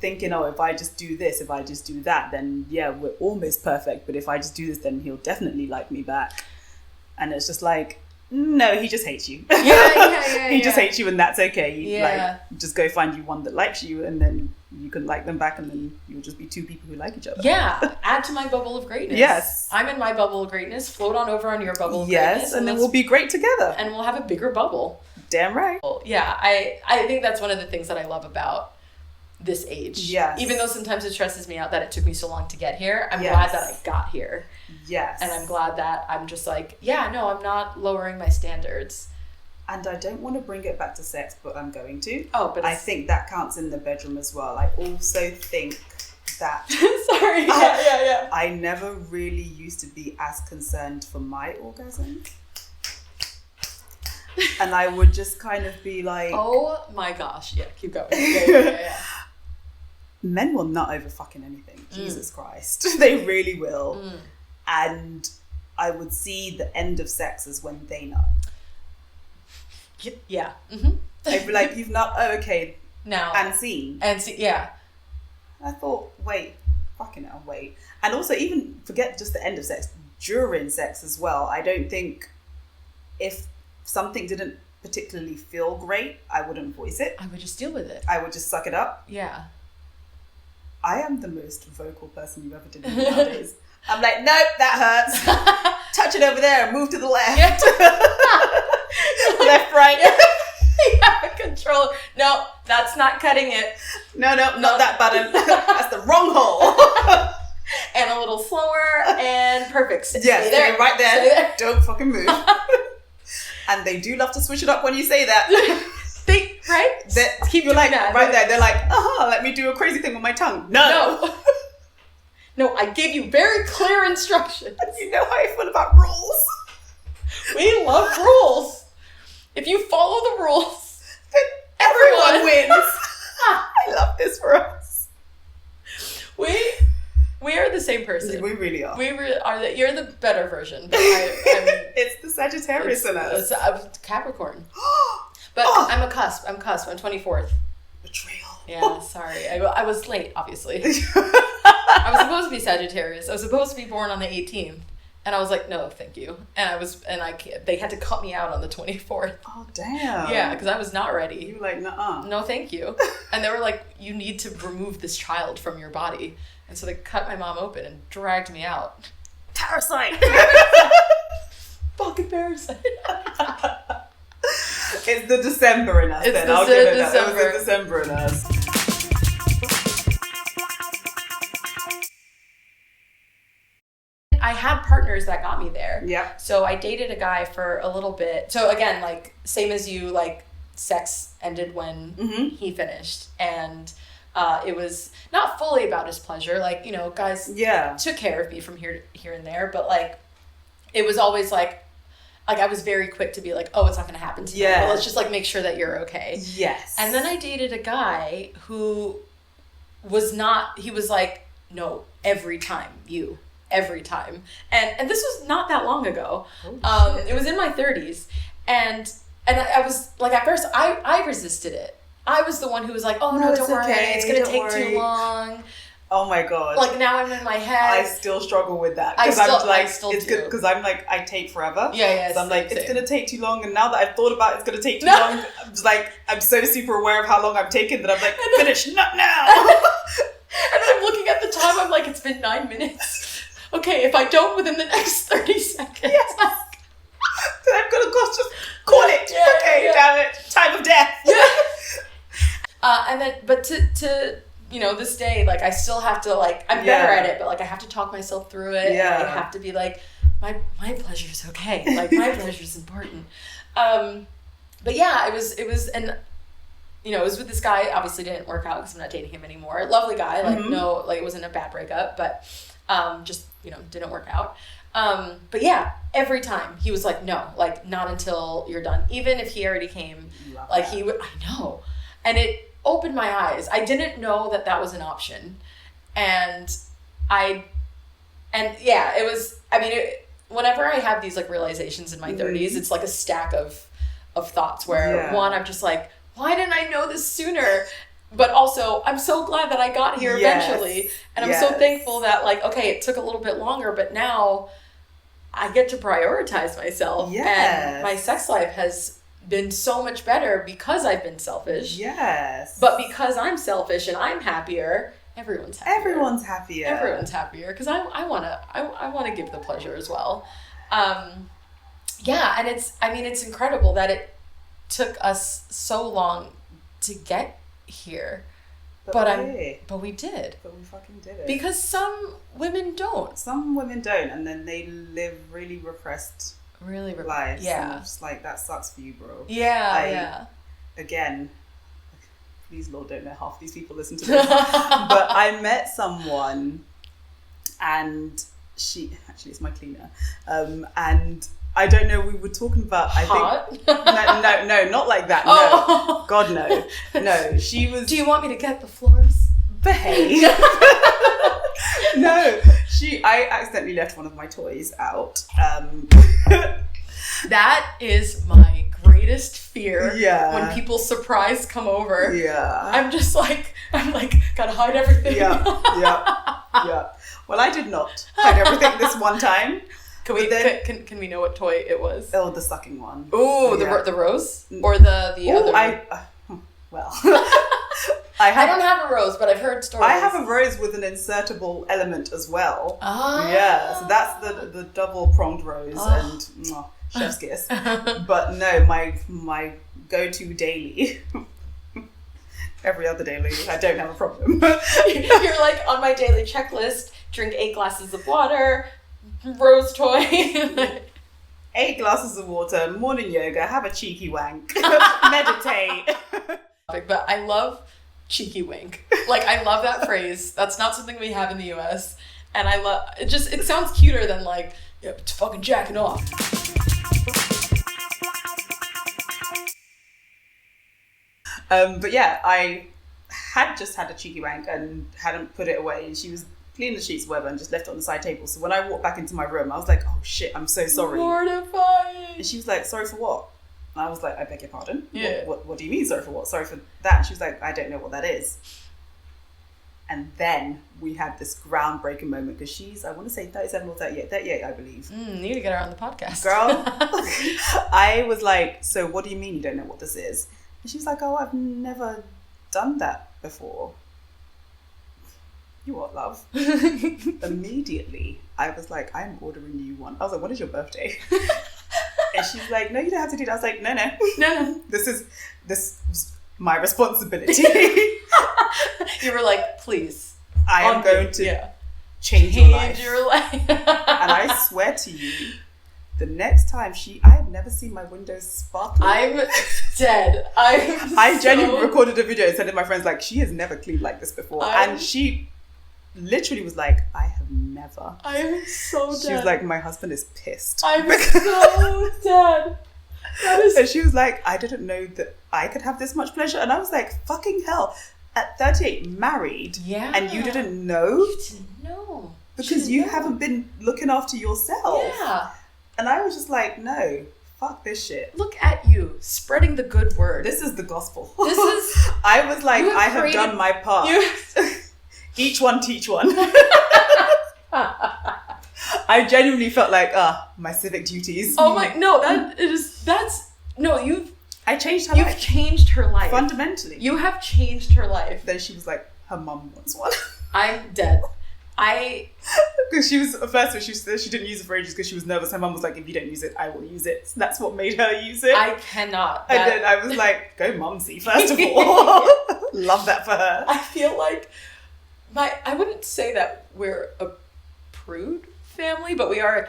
thinking, oh, if I just do this, if I just do that, then yeah, we're almost perfect. But if I just do this, then he'll definitely like me back. And it's just like, no, he just hates you. Yeah. He just hates you, and that's okay. Yeah. Like, just go find you one that likes you, and then you can like them back, and then you'll just be 2 people who like each other. Yeah. Add to my bubble of greatness. Yes. I'm in my bubble of greatness. Float on over on your bubble of greatness. Yes, and then we'll be great together. And we'll have a bigger bubble. Damn right. Yeah, I think that's one of the things that I love about this age. Yes. Even though sometimes it stresses me out that it took me so long to get here, I'm glad that I got here. Yes. And I'm glad that I'm just like, yeah, no, I'm not lowering my standards. And I don't want to bring it back to sex, but I'm going to. Oh, but I think that counts in the bedroom as well. I also think that... Sorry. Yeah. I never really used to be as concerned for my orgasm. And I would just kind of be like... Oh my gosh. Yeah, keep going. Yeah. Men will nut over fucking anything. Jesus Christ. They really will. And I would see the end of sex as when they nut. Yeah. I'd be like, you've nut, oh, okay. Now. And seen. Yeah. I thought, wait. Fucking hell, wait. And also, even forget just the end of sex. During sex as well. I don't think if something didn't particularly feel great, I wouldn't voice it. I would just deal with it. I would just suck it up. Yeah. I am the most vocal person you've ever did nowadays. I'm like, nope, that hurts. Touch it over there and move to the left. Left, right. Yeah, control. No, that's not cutting it. No, not that button. That's the wrong hole. And a little slower and perfect. Stay there. Right there. Stay there. Don't fucking move. And they do love to switch it up when you say that. Keep you're like that. Right there. They're like, let me do a crazy thing with my tongue. No. No, I gave you very clear instructions. You know how I feel about rules. We love rules. If you follow the rules, everyone wins. I love this for us. We are the same person. We really are. You're the better version. But it's the Sagittarius in us. It's Capricorn. But I'm a cusp. I'm 24th. Betrayal. Yeah, sorry. I was late, obviously. I was supposed to be Sagittarius. I was supposed to be born on the 18th. And I was like, no, thank you. They had to cut me out on the 24th. Oh, damn. Yeah, because I was not ready. You were like, nuh-uh. No, thank you. And they were like, you need to remove this child from your body. And so they cut my mom open and dragged me out. Parasite. Fucking parasite. It's the December in us then. I'll give it that. It was the December in us. I had partners that got me there. Yeah. So I dated a guy for a little bit. So again, like, same as you, like, sex ended when he finished. And it was not fully about his pleasure. Like, you know, guys took care of me from here and there. But, like, it was always, like I was very quick to be like, oh, it's not going to happen to me. But let's just, like, make sure that you're okay. Yes. And then I dated a guy who was not, he was like, no, every time. And this was not that long ago. It was in my 30s. And I was, like, at first, I resisted it. I was the one who was like, oh, no, don't worry. It's going to take too long. Oh my God. Like, now I'm in my head. I still struggle with that. I still it's do. Because I'm like, I take forever. Yeah. So I'm like, it's going to take too long. And now that I've thought about it's going to take too long, I'm just like, I'm so super aware of how long I'm taking that I'm like, finish, not now. And I'm looking at the time, I'm like, it's been 9 minutes. Okay, if I don't within the next 30 seconds. Yes. Then I'm going to go just call it. Damn it. Time of death. And then, but to you know, this day, like, I still have to, like, I'm better at it, but, like, I have to talk myself through it. Yeah. And I have to be like, my pleasure's okay. Like, my pleasure's important. But yeah, it was, and, you know, it was with this guy. Obviously didn't work out because I'm not dating him anymore. Lovely guy. Like, no, like, it wasn't a bad breakup, but, just, you know, didn't work out. But yeah, every time he was like, no, like, not until you're done. Even if he already came, like, he would, I know. And it opened my eyes. I didn't know that was an option. And yeah, it was, I mean, whenever I have these, like, realizations in my 30s, it's like a stack of thoughts where one, I'm just like, why didn't I know this sooner? But also, I'm so glad that I got here eventually. And I'm so thankful that, like, okay, it took a little bit longer, but now I get to prioritize myself. And my sex life has been so much better because I've been selfish. Yes. But because I'm selfish and I'm happier, everyone's happier. Everyone's happier because I want to give the pleasure as well. Yeah, and it's incredible that it took us so long to get here. But we did. But we fucking did it. Because some women don't. Some women don't, and then they live really repressed lives. Yeah. And I'm just like, that sucks for you, bro. Yeah, Again, please, Lord, don't know half these people listen to this. But I met someone, and it's my cleaner, and I don't know, we were talking about, hot? No, not like that. No. God, no. She was... Do you want me to get the floors? Behave. No. I accidentally left one of my toys out. That is my greatest fear. Yeah. When people surprise come over. Yeah. I'm like, gotta hide everything. Yeah. Well, I did not hide everything this one time. Can we know what toy it was? Oh, the sucking one. Ooh, the rose? Or the other one? Well, I don't have a rose, but I've heard stories. I have a rose with an insertable element as well. Ah. Yeah, so that's the double-pronged rose and chef's kiss. But no, my go-to daily, every other daily, I don't have a problem. You're like, on my daily checklist, drink 8 glasses of water, rose toy. 8 glasses of water, morning yoga, have a cheeky wank, meditate. But I love cheeky wink. Like, I love that phrase. That's not something we have in the US. And I love it. It sounds cuter than, like, yeah, it's fucking jacking off. But yeah, I had just had a cheeky wank and hadn't put it away, and she was cleaning the sheets or whatever and just left it on the side table. So when I walked back into my room, I was like, oh shit, I'm so sorry. Mortifying. And she was like, sorry for what? And I was like, I beg your pardon? Yeah. What do you mean sorry for what? Sorry for that? And she was like, I don't know what that is. And then we had this groundbreaking moment because she's, I want to say 37 or 38, I believe. Need to get her on the podcast. Girl, I was like, so what do you mean you don't know what this is? And she was like, oh, I've never done that before. You what, love? Immediately, I was like, I'm ordering you one. I was like, what is your birthday? And she's like, no, you don't have to do that. I was like, no. This was my responsibility. You were like, please. I am going to change your life. And I swear to you, the next time I have never seen my windows sparkle. I'm dead. I genuinely recorded a video and sent it to my friends like, she has never cleaned like this before. And she literally was like, I have never. I am so dead. She was like, my husband is pissed. I'm so dead. And she was like, I didn't know that I could have this much pleasure. And I was like, fucking hell. At 38, married. Yeah. And you didn't know? You didn't know. Because you haven't been looking after yourself. Yeah. And I was just like, no, fuck this shit. Look at you, spreading the good word. This is the gospel. I was like, I have done my part. Each one teach one. I genuinely felt like, my civic duties. Oh my, no, I changed her life. You've changed her life. Fundamentally. You have changed her life. Then she was like, her mum wants one. I'm dead. Because she was, at first she said she didn't use it for ages because she was nervous. Her mum was like, if you don't use it, I will use it. So that's what made her use it. I cannot. And then I was like, go mumsy, first of all. Love that for her. I feel like I wouldn't say that we're a prude family, but we are.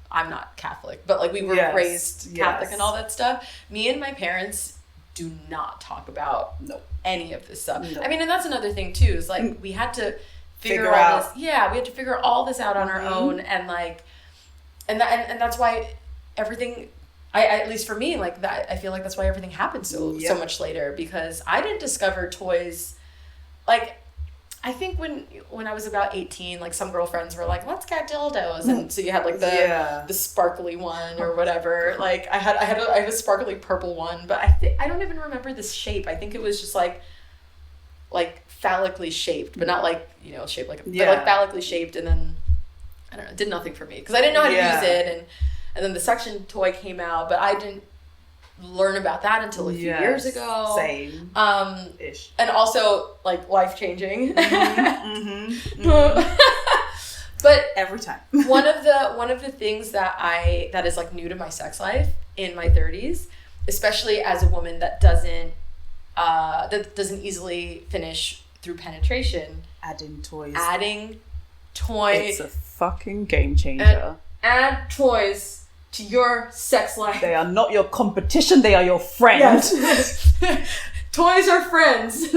I'm not Catholic, but like we were raised Catholic and all that stuff. Me and my parents do not talk about any of this stuff. I mean, and that's another thing too, is like we had to figure all this. Yeah, we had to figure all this out on our own, and like, and that's why everything. At least for me, like that, I feel like that's why everything happened so much later, because I didn't discover toys. Like, I think when I was about 18, like some girlfriends were like, let's get dildos, and so you had like the sparkly one or whatever. Like I had a sparkly purple one, but I don't even remember the shape. I think it was just like phallically shaped, but not like, shaped like but like phallically shaped, and then I don't know, it did nothing for me because I didn't know how to use it, and then the suction toy came out, but I didn't learn about that until a few years ago. Same. Ish. And also like life-changing. But every time. one of the things that is like new to my sex life in my 30s, especially as a woman that doesn't easily finish through penetration. Adding toys. It's a fucking game changer. Add toys to your sex life. They are not your competition, they are your friends. Yes. Toys are friends.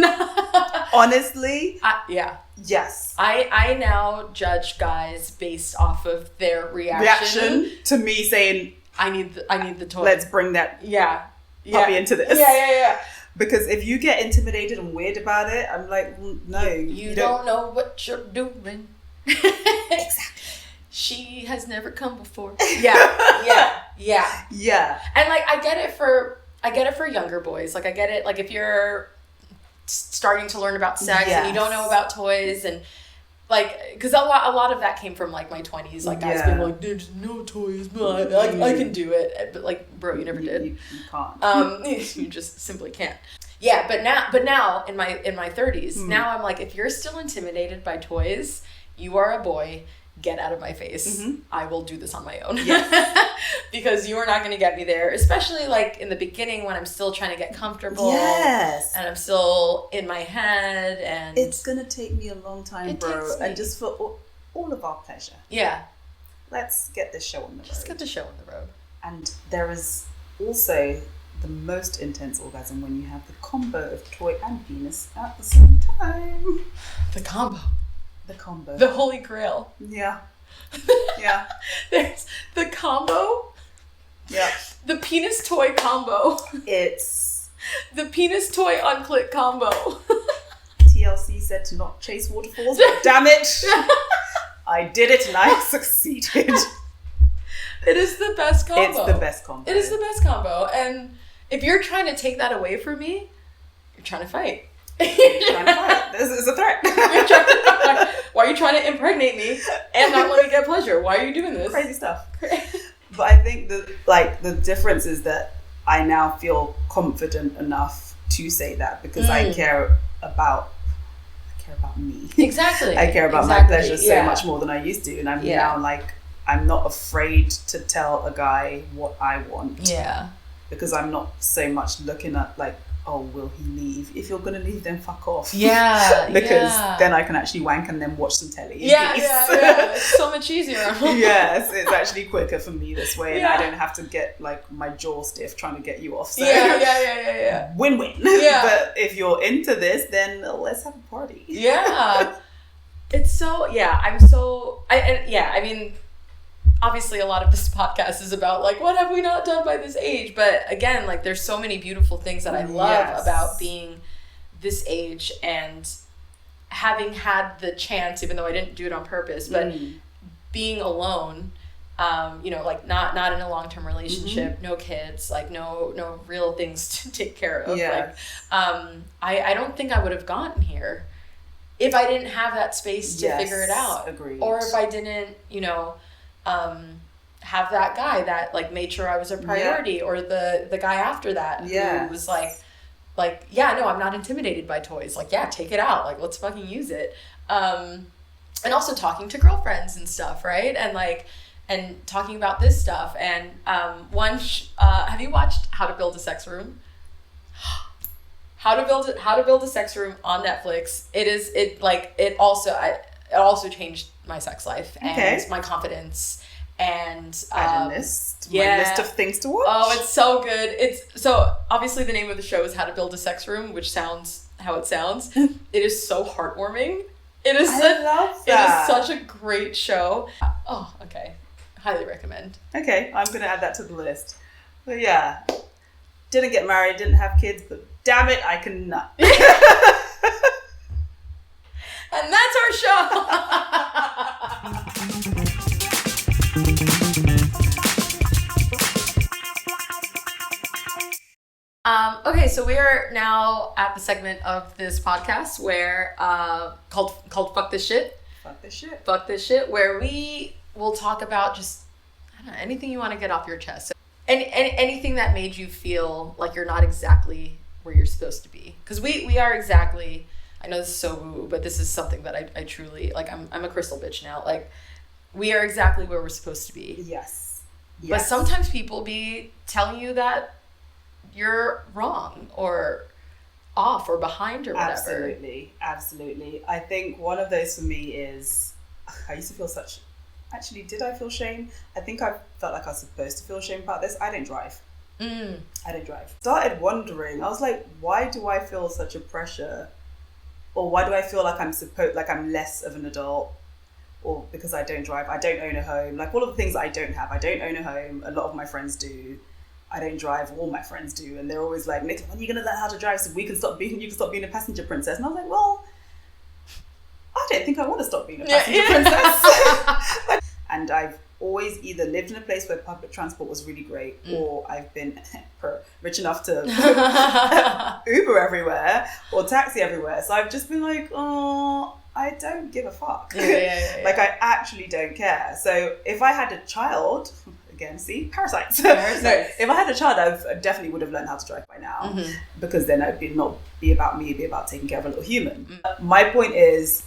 Honestly? Yeah. Yes. I now judge guys based off of their reaction to me saying, I need the toy. Let's bring that puppy into this. Yeah. Because if you get intimidated and weird about it, I'm like, no. You don't know what you're doing. Exactly. She has never come before. Yeah. And like I get it for younger boys. Like I get it. Like if you're starting to learn about sex and you don't know about toys, and like because a lot of that came from like my 20s. Like guys being like, there's no toys, but I can do it. But like, bro, you never did. You can't. You just simply can't. Yeah, but now in my 30s, now I'm like, if you're still intimidated by toys, you are a boy. Get out of my face. I will do this on my own. Yes. Because you are not going to get me there, especially like in the beginning when I'm still trying to get comfortable. Yes. And I'm still in my head, and it's going to take me a long time, bro. And just for all of our pleasure. Yeah. Let's get this show on the road. Just get the show on the road. And there is also the most intense orgasm when you have the combo of toy and penis at the same time. The combo. The holy grail. Yeah. There's the combo. Yeah. The penis toy combo. It's the penis toy unclit combo. TLC said to not chase waterfalls, but damn it, I did it and I succeeded. It is the best combo. It's the best combo. It is the best combo. And if you're trying to take that away from me, you're trying to fight. Trying to fight. This is a threat. Why are you trying to impregnate me and not let me get pleasure? Why are you doing this? Crazy stuff. But I think the difference is that I now feel confident enough to say that because I care about me. Exactly. I care about my pleasure so much more than I used to, and I'm now like, I'm not afraid to tell a guy what I want. Yeah. Because I'm not so much looking at like, oh, will he leave? If you're going to leave, then fuck off. Yeah. Because then I can actually wank and then watch some telly. Yeah. It's so much easier. Yes, it's actually quicker for me this way, and I don't have to get like my jaw stiff trying to get you off. So Yeah. Win-win. Yeah. But if you're into this, then let's have a party. Yeah. It's so, I mean, obviously a lot of this podcast is about like, what have we not done by this age? But again, like there's so many beautiful things that I love about being this age and having had the chance, even though I didn't do it on purpose, but being alone, like not in a long-term relationship, no kids, like no real things to take care of. Yeah. Like, I don't think I would have gotten here if I didn't have that space to figure it out. Agreed. Or if I didn't, have that guy that like made sure I was a priority, or the guy after that who was like, I'm not intimidated by toys. Like, take it out. Like, let's fucking use it. And also talking to girlfriends and stuff, right? And talking about this stuff. And have you watched How to Build a Sex Room? How to Build a Sex Room on Netflix. It also changed my sex life and my confidence and my list of things to watch. Oh, it's so good. It's so obviously the name of the show is How to Build a Sex Room, which sounds how it sounds. It is so heartwarming. I love that. It is such a great show. Oh, okay. Highly recommend. Okay, I'm gonna add that to the list. But yeah, didn't get married, didn't have kids, but damn it, I can nut. And that's our show. Okay, so we are now at the segment of this podcast where called Fuck This Shit. Fuck This Shit, where we will talk about just, I don't know, anything you want to get off your chest. And anything that made you feel like you're not exactly where you're supposed to be. Because we are exactly, I know this is so woo, but this is something that I truly, like, I'm a crystal bitch now. Like, we are exactly where we're supposed to be. Yes. But sometimes people be telling you that you're wrong or off or behind or whatever. Absolutely. I think one of those for me is, I used to feel actually, did I feel shame? I think I felt like I was supposed to feel shame about this. I don't drive. I don't drive. Started wondering, I was like, why do I feel such a pressure? Or why do I feel like I'm less of an adult? Or because I don't drive, I don't own a home. Like all of the things that I don't have. I don't own a home. A lot of my friends do. I don't drive, all my friends do. And they're always like, Nicola, when are you going to learn how to drive so you can stop being a passenger princess? And I was like, well, I don't think I want to stop being a passenger princess. And I've always either lived in a place where public transport was really great, or I've been rich enough to Uber everywhere or taxi everywhere. So I've just been like, oh, I don't give a fuck. Like, I actually don't care. So if I had a child, again, see, parasites. No, if I had a child, I definitely would have learned how to drive by now, because then it would not be about me, it'd be about taking care of a little human. My point is,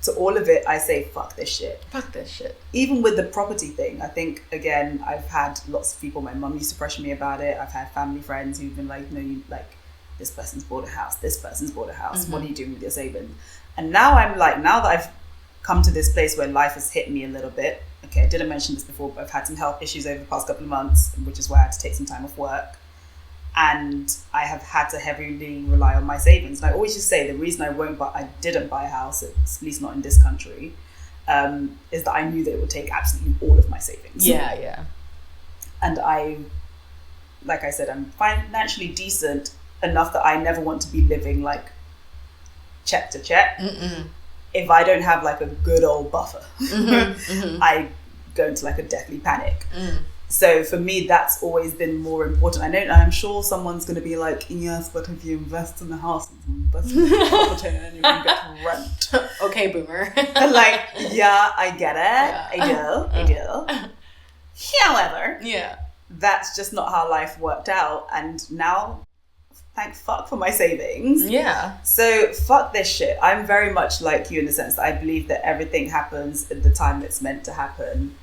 to all of it, I say, fuck this shit. Fuck this shit. Even with the property thing, I think, again, I've had lots of people, my mum used to pressure me about it. I've had family friends who've been like, this person's bought a house, this person's bought a house. What are you doing with your savings? And now I'm like, now that I've come to this place where life has hit me a little bit, okay, I didn't mention this before, but I've had some health issues over the past couple of months, which is why I had to take some time off work. And I have had to heavily rely on my savings. And I always just say the reason I didn't buy a house, at least not in this country, is that I knew that it would take absolutely all of my savings. Yeah. And I like I said, I'm financially decent enough that I never want to be living like check to check. If I don't have like a good old buffer, I go into like a deathly panic. So for me, that's always been more important. I'm sure someone's going to be like, yes, but if you invest in the house, invest in the property, and you can get rent. Okay, boomer. And like, yeah, I get it. Yeah. I do. However, that's just not how life worked out. And now, thank fuck for my savings. Yeah. So fuck this shit. I'm very much like you in the sense that I believe that everything happens at the time it's meant to happen.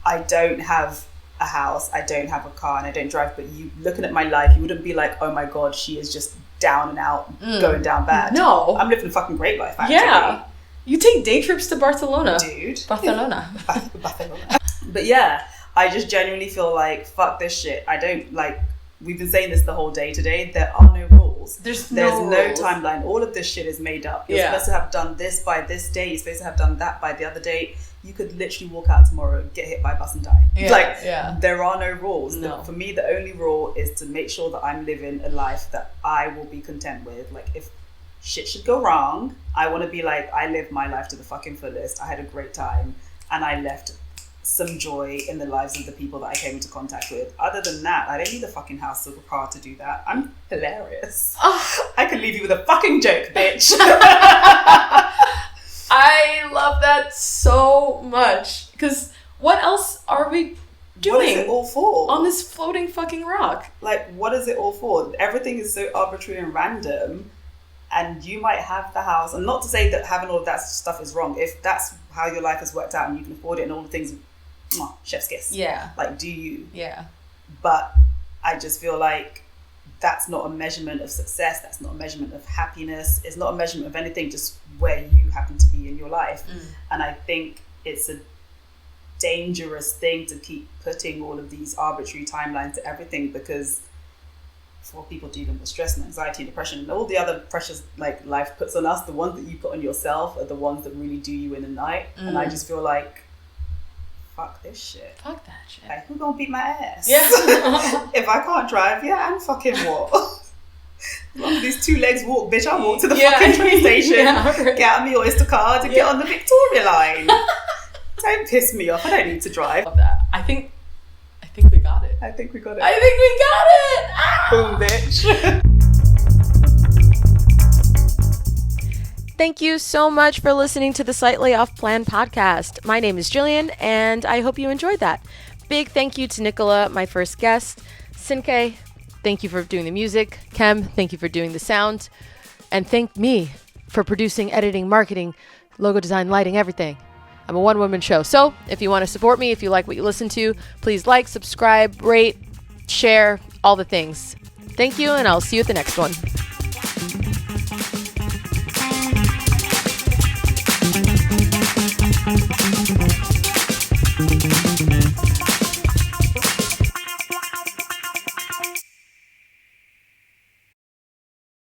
I don't have a house, I don't have a car, and I don't drive, but you looking at my life, you wouldn't be like, oh my god, she is just down and out, going down bad. No. I'm living a fucking great life, actually. Yeah. You take day trips to Barcelona. Dude. Barcelona. Barcelona. But yeah, I just genuinely feel like, fuck this shit. I don't like, we've been saying this the whole day today, there are no rules. There's no timeline. All of this shit is made up. You're supposed to have done this by this date, you're supposed to have done that by the other date. You could literally walk out tomorrow, get hit by a bus and die. There are no rules. No. For me, the only rule is to make sure that I'm living a life that I will be content with. Like, if shit should go wrong, I want to be like, I lived my life to the fucking fullest. I had a great time, and I left some joy in the lives of the people that I came into contact with. Other than that, I don't need a fucking house or a car to do that. I'm hilarious. I can leave you with a fucking joke, bitch. I love that so much. Because what else are we doing? What is it all for? On this floating fucking rock. Like, what is it all for? Everything is so arbitrary and random. And you might have the house. And not to say that having all of that stuff is wrong. If that's how your life has worked out and you can afford it and all the things, chef's kiss. Yeah. Like, do you? Yeah. But I just feel like that's not a measurement of success. That's not a measurement of happiness. It's not a measurement of anything, just where you happen to be in your life. And I think it's a dangerous thing to keep putting all of these arbitrary timelines to everything, because for people dealing with stress and anxiety and depression and all the other pressures like life puts on us, the ones that you put on yourself are the ones that really do you in the night. And I just feel like, fuck this shit. Fuck that shit. Like, who gonna beat my ass? Yeah. If I can't drive, I'm fucking what? As long as these two legs walk, bitch, I'll walk to the fucking train station, get out my Oyster card and get on the Victoria line. Don't piss me off. I don't need to drive. Love that. I think we got it. I think we got it. I think we got it. Boom, bitch. Thank you so much for listening to the Slightly Off Plan podcast. My name is Jillian, and I hope you enjoyed that. Big thank you to Nicola, my first guest. Sinke, thank you for doing the music. Khem, thank you for doing the sound. And thank me for producing, editing, marketing, logo design, lighting, everything. I'm a one-woman show. So if you want to support me, if you like what you listen to, please like, subscribe, rate, share, all the things. Thank you, and I'll see you at the next one.